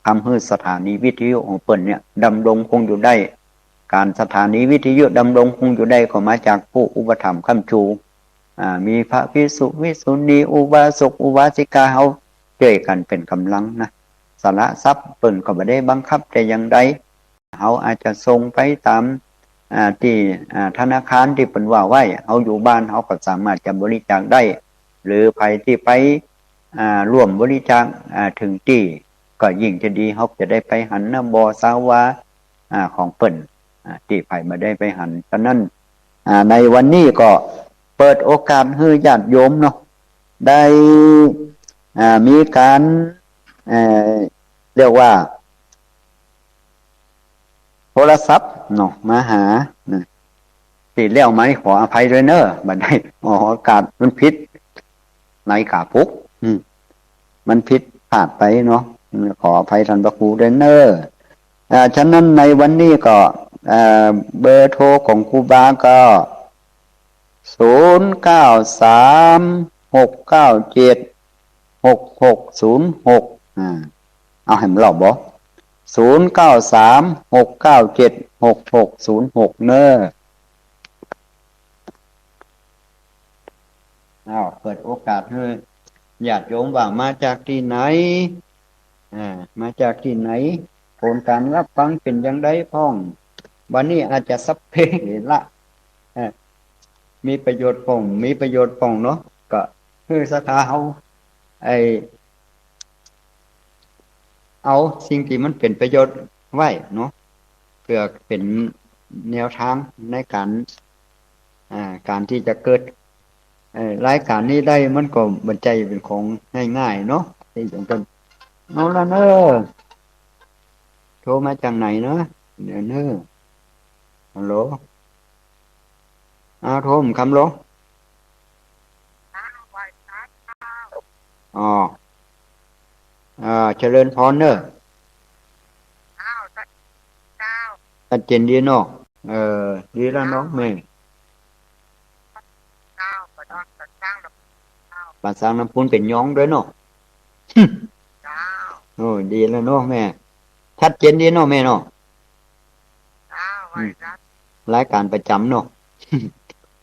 ทำให้สถานีวิทยุของเปิ้นเนี่ยดำรงคงอยู่ได้การสถานีวิทยุดำรงคงอยู่ได้ก็มาจากผู้อุปถัมภ์ค้ำชูมีพระภิกษุวิสุณีอุบาสกอุบาสิกาเขาช่วยกันเป็นกำลังนะสาระทรัพย์เปิ้นก็ไม่ได้บังคับแต่อย่างใดเขาอาจจะส่งไปตามที่ธนาคารที่เป็นว่าไว้เขาอยู่บ้านเขาก็สามารถจะบริจาคได้หรือใครที่ไปร่วมบริจาคถึงที่ก็ยิ่งจะดีเขาจะได้ไปหันน้ำบอสาวาของเปิ้นที่ไผมาได้ไปหันฉะนั้นในวันนี้ก็เปิดโอกาสให้ญาติโยมเนาะได้มีการเรียกว่าโทรศัพท์เนาะมาหาติดเลี้ยวไหมขออภัยด้วยเนอะบัดได้ออกอากาศมันพิษในขาพุกมันพิษพลาดไปเนาะขออภัยท่านพระครูด้วยเนอะฉะนั้นในวันนี้ก็เบอร์โทรของครูบาก็0936976606เอาให้มันหลอกบ่0936976606เนอะเปิดโอกาสให้ญาติโยมว่ามาจากที่ไหนมาจากที่ไหนผลการรับฟังเป็นอย่างไรพ้องวันนี้อาจจะซับเพเหละมีประโยชน์ป่องเนาะก็คือสถาเอาสิ่งที่มันเป็นประโยชน์ไว้เนาะเพื่อเป็นแนวทางในการที่จะเกิด รายการนี้ได้มันก็บันใจเป็นของง่ายๆเนาะที่สำคัญเอาละเนอะโทรมาจากไหนเนอะเดี๋ยวเนอะฮัลโหลอ้าวโทรมคำโลอ๋อเจริญพรเนอะชัดเจนดีเนาะเออดีแล้วเนาะแม่ภาษาน้ำพุนเป็นย้องด้วยเนาะโอ้ดีแล้วเนาะแม่ชัดเจนดีเนาะแม่เนาะอืมรายการประจำเนาะ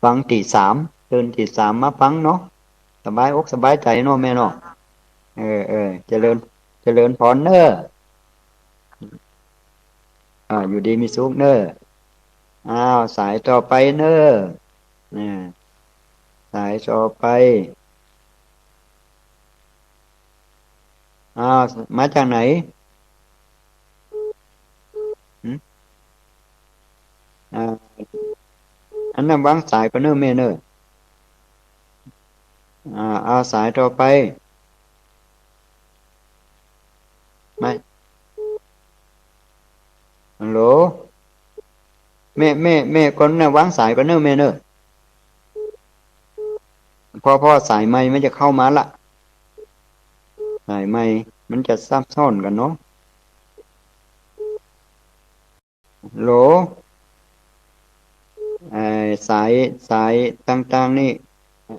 ฟังตีสามตื่นตีสามมาฟังเนาะสบายอกสบายใจเนาะแม่เนาะเจริญพรเนอะอยู่ดีมีสุขเนอะอ้าวสายต่อไปเนอะเนี่ยสายต่อไปอ้าวมาจากไหนหึอ่าอันนั้นวางสายก็เนอะแม่เนอะเอาสายต่อไปไม่ฮัลโหลแม่คนน่ะวางสายก็เนอะแม่เนอะพ่อสายไม้มันจะเข้ามาละสายไม้มันจะซับซ้อนกันเนาะฮัลโหลไอ้สายต่างๆนี่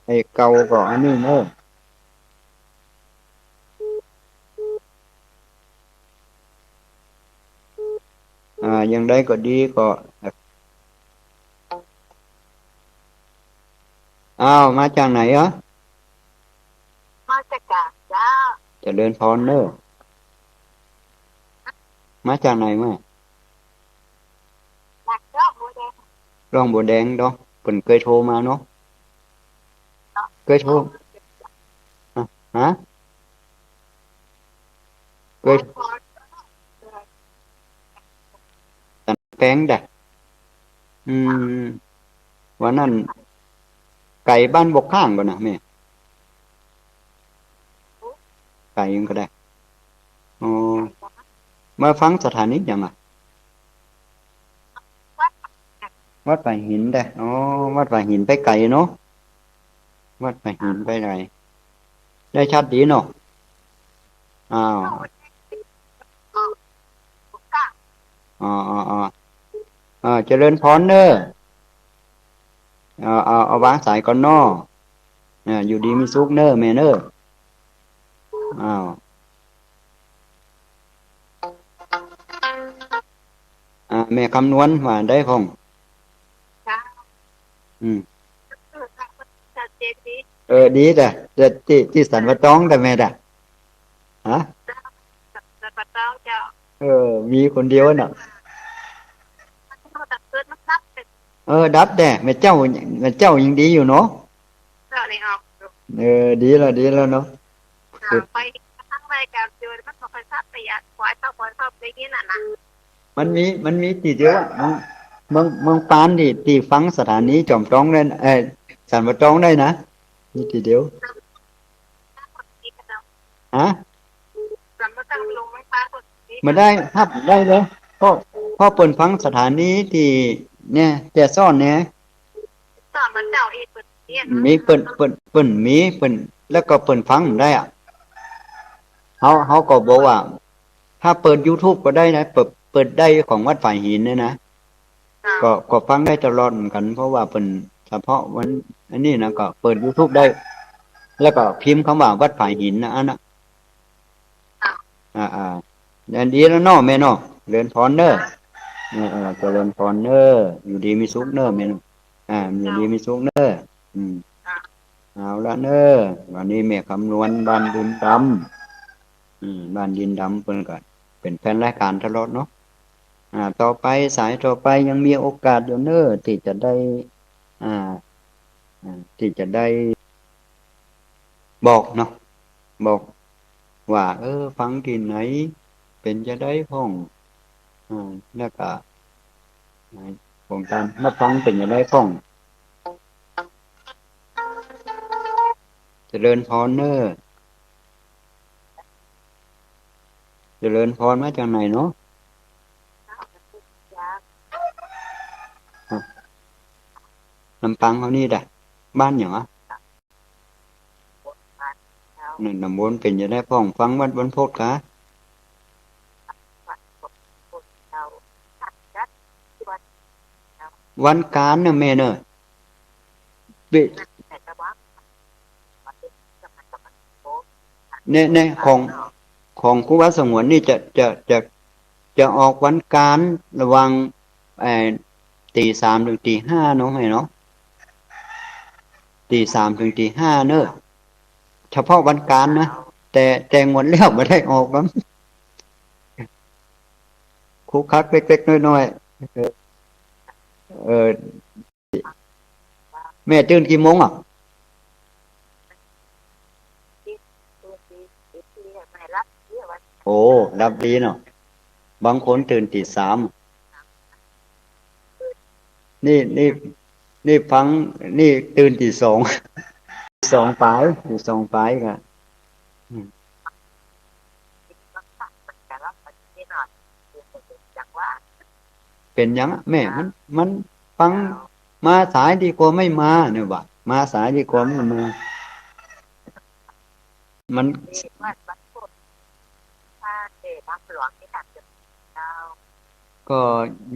ไอ้เก่าก็อันนี้เนอะอย่างใดก็ดีก็อ้าวมาจากไหนอ่ะมาจากกาญจ้าเจริญพรเนอะมาจากไหนมาร่องบัวแดงดอกเปิ่นเคยโทรมาเนาะเคยโทรฮะฮะเคยตันแป้งด่ะอืมวันนั้นไก่บ้านบกข้างก่อนนะแม่ไก่ยังก็ได้อ๋อมาฟังสถานียังอ่ะวัดป่าหินได้อ๋อวัดป่าหินไปไก่เนาะวัดป่าหินไปไหนได้ชัดดีเนาะอ้าวอ๋อเจริญพรเนอะเอาวางสายก่อนเนาะอยู่ดีมีสุขเนอะแม่เนอะอ้าวแม่คำนวณว่าได้พ่องอืมดีแต่ที่สันวัตตองแต่แม่ด่ะฮะมีคนเดียวน่ะดับแต่แม่เจ้ายังดีอยู่เนาะดีแล้วเนาะมันมีทีเดียวอะเมืองปานที่ฟังสถานีจอมตองได้สันวัตตองได้นะมีทีเดียวฮะมาได้ครับได้เลยพ่อพ่อเปิดฟังสถานีที่เนี่ยแต่ซ่อนเนี่ยมีเปิ่นมีเปิ่นแล้วก็เปิ่นฟังได้อ่ะเขาก็บอกว่าถ้าเปิด YouTube ก็ได้นะเปิดได้ของวัดฝ่ายหินเนี่ยนะก็ฟังได้ตลอดเหมือนกันเพราะว่าเป็นเฉพาะวันอันนี้นะก็เปิด YouTube ได้แล้วก็พิมพ์คำว่าวัดฝ่ายหินนะอันน่ะอ่าแดนดีแล้วเนาะแม่เนาะเรียนพรเนอร์เจริญพรเนอร์อยู่ดีมีสุขเนอร์แม่เนาะอยู่ดีมีสุขเนอร์อืมเอาละเนอร์วันนี้แม่คำนวณบ้านดินดำบ้านดินดำเพิ่นก็เป็นแฟนรายการตลอดเนาะต่อไปสายต่อไปยังมีโอกาสอยู่เนอร์ที่จะได้อ่าที่จะได้บอกเนาะบอกว่าฟังที่ไหนเป็นจะได้พ้องแล้วก็ผมการมาฟังเป็นจะได้พ้อง ริญพรเนอเจริญพรมาจากไหนเนาะลำปางเขานี่แหละบ้านอย่างอ่ะนี่นำบนเป็นจะได้พ้องฟังวัดบนโพธิ์กะวันการเนอะแม่เนอะในของครูวัดสงวนนี่จะออกวันการระวังตีสามถึงตีห้าเนาะไหมเนาะตีสามถึงตีห้าเนอะเฉพาะวันการนะแต่งวดแล้วไม่ได้ออกมั้งคุกคักเล็กๆน้อยๆแม่ตื่นกี่โมงอ่ะโอ้รับดีเนาะบางคนตื่นตีสามนี่ฟังนี่ตื่นตีสองสองปลายตีสองปลายกันเป็นยังแม่มันฟังมาสายดีกว่าไม่มาเนี่ยว่ะมาสายดีกว่าไม่มามันก็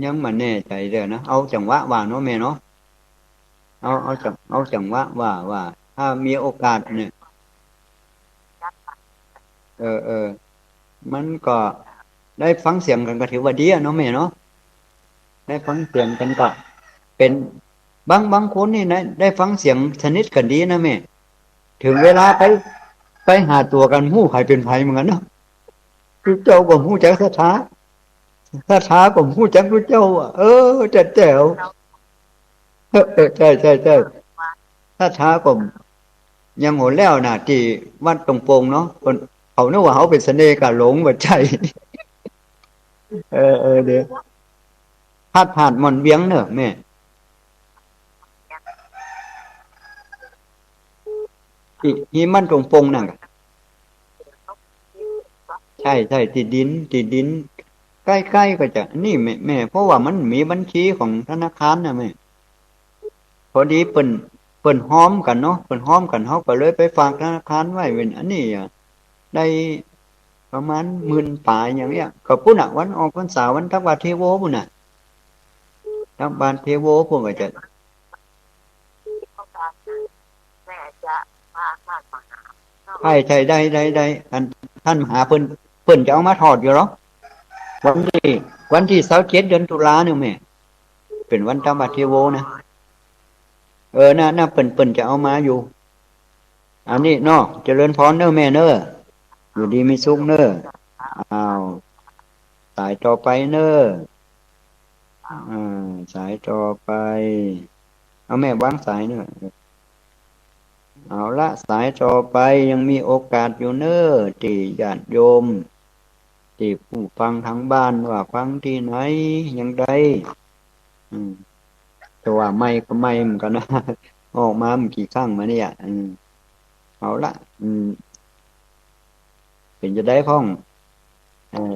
ยังมาแน่ใจเด้อนะเอาจังหวะว่าเนาะแม่เนาะเอาจังหวะว่าถ้ามีโอกาสเนี่ยเออมันก็ได้ฟังเสียงกันก็ถือว่าดีอะเนาะแม่เนาะได้ฟังเสียงกันก็เป็นบางคนนี่นะได้ฟังเสียงสนิทกันดีนะแม่ถึงเวลาไปหาตัวกันหู้ใครเป็นไผเหมือนกันเนาะคือเจ้าก็หู้จักสถาก็หู้จักรู้เจ้าอ่ะจะแจ๋วใช่สถาก็ยังโหแล้วน่ะที่วัดตรงโปงเนาะคนเขาเนึกว่าเขาเป็นเสน่ห์กะหลงบ่ใช่เดี๋ยวพาดผ่านหมอนเวียงเนอะแม่ที่มันตรงโปงนั่นใช่ติดดินใกล้ๆก็จะนี่แม่เพราะว่ามันมีบัญชีของธนาคารนะแม่พอดีเปิ่นห้อมกันเนาะเปิ่นห้อมกันเขาก็เลยไปฝากธนาคารไว้เป็นอันนี้อ่ะได้ประมาณ10,000 ปลายอย่างเงี้ยก็พุ่นอ่ะวันออกพรรษาวันทักบาทเทโวพุ่นอ่ะทักบาทเทโวพวกก็จะใช่ได้ท่านมหาเพิ่นจะเอามาถอดอยู่หรอวันที่27 เดือนตุลาเนี่ยแม่เป็นวันทักบาทเทโวนะน่าเปิ่นจะเอามาอยู่อันนี้เนาะเจริญพรเนอะแม่เนอะอยู่ดีมีสุขเนอะอ้าวสายต่อไปเนอะสายต่อไปเอาแม่วางสายเนอะเอาละสายต่อไปยังมีโอกาสอยู่เนอะที่ญาติโยมที่ผู้ฟังทางบ้านว่าฟังที่ไหนยังไงอืมแต่ว่าไม่ก็ไม่เหมือนกันนะออกมาเมื่อกี่ครั้งมาเนี่ยเอาละเป็นจะได้พ้องเออ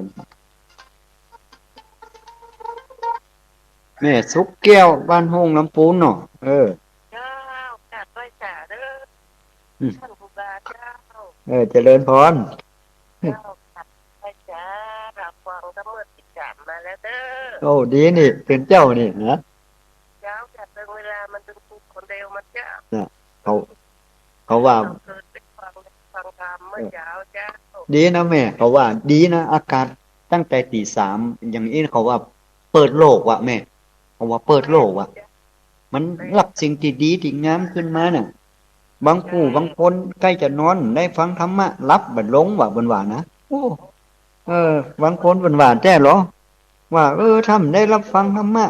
แม่สุกแก้วบ้านห้องลำปูนเนาะเจ้าจัดไว้จ่าเด้อท่านครูบาเจ้าเจริญพรเจ้าจัดไว้จ้ารับฟังทั้งหมดติดจานมาแล้วเด้อโอ้ดีนี่เป็นเจ้านี่นะเจ้าจัดเป็นเวลามันเป็นคนเดียวมันเจ้าเขาเขาว่าฟังธรรมเมื่อเช้าเจ้าดีนะแม่เขาว่าดีนะอากาศตั้งแต่ตีสามอย่างนี้เขาว่าเปิดโลกว่ะแม่เขาว่าเปิดโลกว่ะมันรับสิ่งที่ดีที่งามขึ้นมาเนี่ยบางผู้บางคนใกล้จะนอนได้ฟังธรรมะรับบัดหลงว่าบนว่านะโอ้บางคนบนว่าแจ้หรอว่าทำได้รับฟังธรรมะ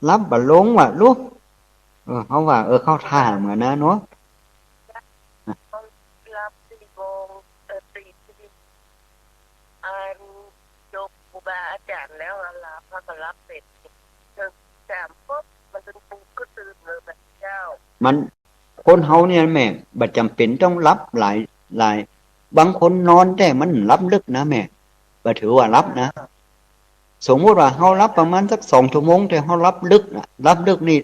รับบัดหลงว่ะลูกเขาว่าเข้าท่าเหมือนนะเนาะรับ4 โมง4 ที่จบครูบาอาจารย์แล้วรับพระก็รับเสร็จถึง3 ปุ๊บมันเป็นปูก็ตื่นเลยแบบเจ้ามันค คนเฮาเนี่ยแม่บัดจำเป็นต้องรับหลายบางคนนอนแต่มันรับลึกนะแม่บ่ถือว่ารับนะสมมุติว่าเฮารับประมาณสัก2 ชั่วโมงแต่เฮารับลึกนะรับลึกนี่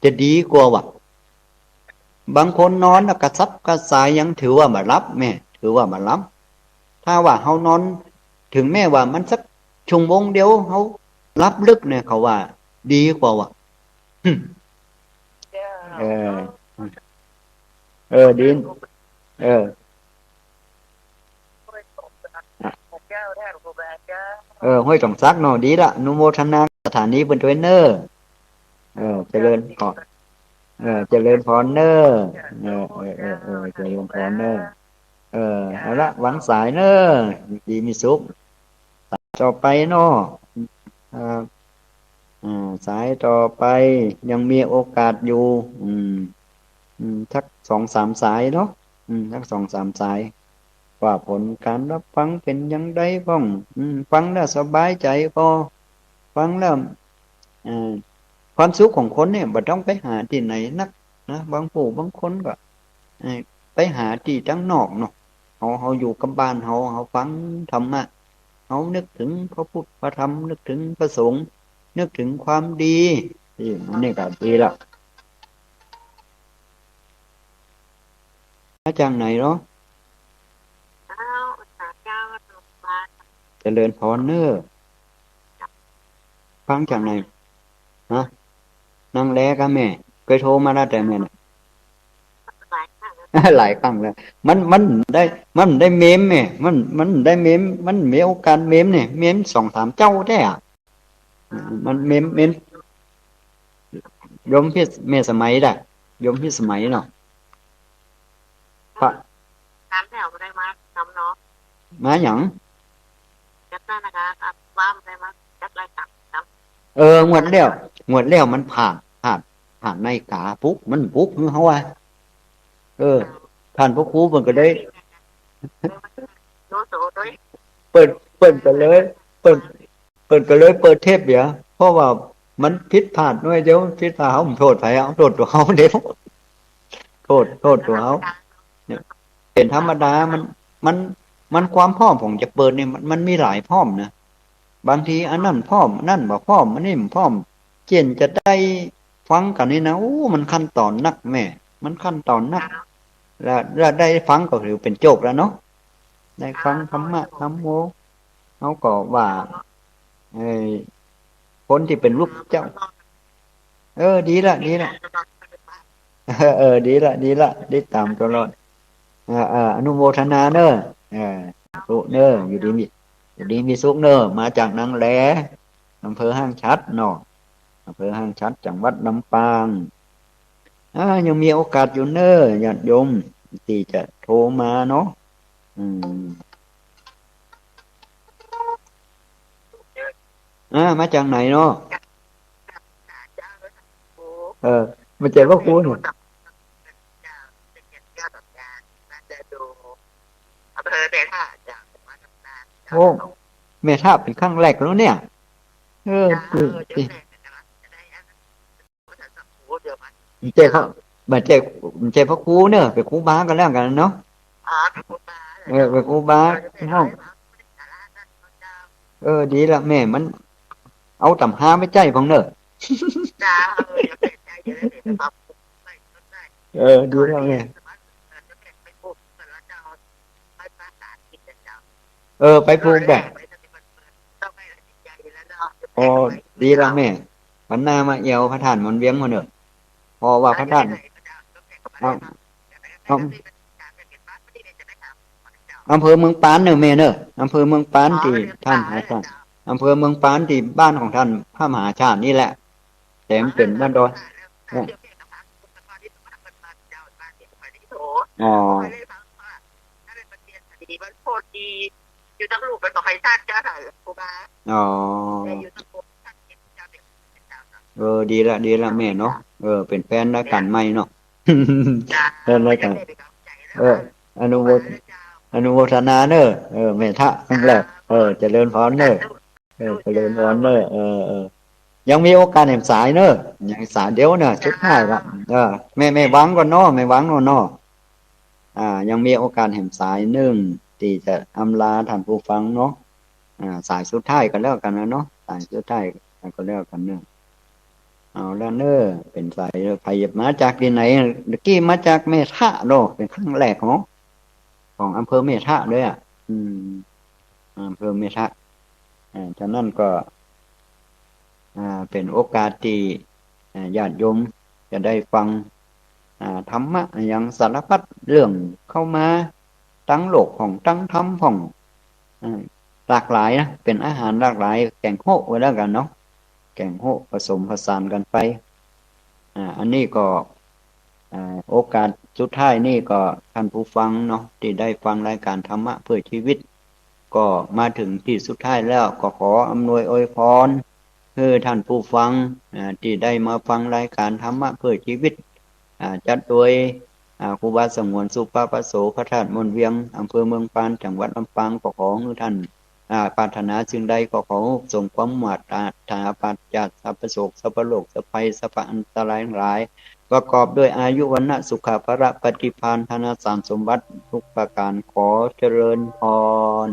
จะดีกว่าว่ะบางคนนอนแล้วกระซับกระสายยังถือว่าบ่รับแม่ถือว่าบ่รับถ้าว่าเฮานอนถึงแม้ว่ามันสัก1 ชั่วโมงเดียวเฮารับลึกเนี่ยเขาว่าดีกว่าว่ะเออดีเออห้วยตองซักเนาะดีละอนุโมทนาสถานีเป็นเทรนเนอร์เจริญพรเจริญพรเนอร์เจริญพรเนอร์เอาละหวังสายเนอร์ดีมีสุขต่อไปเนาะอ่าสายต่อไปยังมีโอกาสอยู่ทัก2-3 สายเนาะทัก2-3 สายว่าผลการรับฟังเป็นยังไงบ้างฟังแล้วสบายใจพอฟังแล้วอ่าความสุขของคนเนี่ยบ่ต้องไปหาที่ไหนนักนะบางผู้บางคนก็ไปหาที่จังนอกเนาะเขาอยู่กับบ้านเขาฟังธรรมะเขานึกถึงพระพุทธพระธรรมนึกถึงพระสงฆ์นึกถึงความดีนี่ก็ดีละมาจากไหนเนาะเจริญพรเนอร์ฟังจากไหนฮะนั่งแลกับแม่เคยโทรมาแล้วแต่แม่น่ะหลายครั้งแล้วได้มันได้เมมแม่มันได้เมมมันมีโอกาสเมมเนี่ยเมม2-3 เจ้าได้อ่ะมันเมมยมพี่แม่สมัยได้ยมพี่สมัยเนาะพระน้ำแถวได้มาน้ำเนาะมาหยังจัดนะคะว่าได้มาจัดรายการงวดแล้วมันผ่านในกาปุ๊บมันปุ๊บเขาว่าท่านพระครูมันก็ได้เปิดกันเลยเปิดกันเลยเปิดเทปเดี๋ยวเพราะว่ามันผิดพลาดด้วยเดี๋ยวผิดพลาดเขาโทษใครเอาโทษตัวเขาเดี๋ยวโทษตัวเขาเนี่ยเป็นธรรมดามันความพร้อมของจะเปิดเนี่ยมันมีหลายพร้อมนะบางทีอันนั้นพร้อมนั่นบ่พร้อมอันนี้พร้อมเจนจะได้ฟังกันนี่นะโอ้มันขั้นตอนนักแม่มันขั้นตอนนักแล้วได้ฟังก็ถือเป็นโจบแล้วเนาะได้ฟังธรรมะธรรมโมเขาก็ว่าคนที่เป็นลูกเจ้าดีละดีละดีละได้ตามตลอดอนุโมทนาเนอะสุเนอะอยู่ดีมีสุขเนอะมาจากนางแหลอำเภอห้างชัดเนาะอำเภอห้างชัดจังหวัดลำปางยังมีโอกาสอยู่เนอะญาติโยมที่จะโทรมาเนาะมาจากไหนเนาะมาเจอพ่อครูหนูโอ้แม่ท่าเป็นครั้งแรกแล้วเนี่ยเจ้เขาบัดเจ้พ่อครูเนอะไปครูบากันแล้วกันเนาะไปครูบาห้องดีละแม่มันเอาต่ำห้าไม่ใจฟังเนอะดีแล้วแม่ไปปลูกแบบดีแล้วแม่พันนามาเอวพระธาตุมันเวียงมาเนอะพอว่าพระธาตุอำเภอเมืองปานเนอะแม่เนอะอำเภอเมืองปานที่ท่านอาจารย์อำเภอเมืองปานที่บ้านของท่านพระมหาชาตินี่แหละแต่มันเป็นบ้านดอยอ๋ออยู่ตั้งลูกเป็นต่อใครชาติจ้าค่ะครูบาดีละแม่เนาะเป็นแฟนรายการใหม่เนาะแฟนรายการอนุโมทนาเนอะแม่ทะนั่นแหละเจริญพรเนอะเจริญพรเนอะยังมีโอกาสแห่งสายเนอะอย่างสายเดียวเนอะชุดท้ายละ ไม่หวังก่อนเนาะไม่หวังเนาะยังมีโอกาสแห่งสายหนึ่งที่จะอำลาท่านผู้ฟังเนาะสายสุดท้ายกันแล้วกันนะเนาะสายสุดท้ายก็แล้วกันเนอะเอาแล้วเนอะเป็นสายไผมาจากที่ไหนเมื่อกี้มาจากเมทะเนาะเป็นครั้งแรกของอำเภอเมทะเลยอืมอำเภอเมทะฉะนั้นก็เป็นโอกาสที่ญาติโยมจะได้ฟังธรรมะอย่างสารพัดเรื่องเข้ามาตั้งโลกของตั้งธรรมของอ่าหลากหลายนะเป็นอาหารหลากหลายแกงโฮะไว้แล้วกันเนาะแกงโฮะผสมผสานกันไปอันนี้ก็โอกาสสุดท้ายนี่ก็ท่านผู้ฟังเนาะที่ได้ฟังรายการธรรมะเพื่อชีวิตก็มาถึงที่สุดท้ายแล้วก็ขออำนวยอวยพรคือท่านผู้ฟังที่ได้มาฟังรายการธรรมะเพื่อชีวิตจัดโดยครูบาสงวนสุปปโสพระธาตุมนเวียงอำเภอเมืองปานจังหวัดลำปางก็ขอให้ท่านปรารถนาสิ่งใดก็ขอส่งความหวัดถาปัจจัดสัพพโศกสัพพโลกสัพภัยสัพพอันตรายทั้งหลายประกอบด้วยอายุวันะสุขภระปฏิภาณธนสารสมบัติทุกประการขอเจริญพร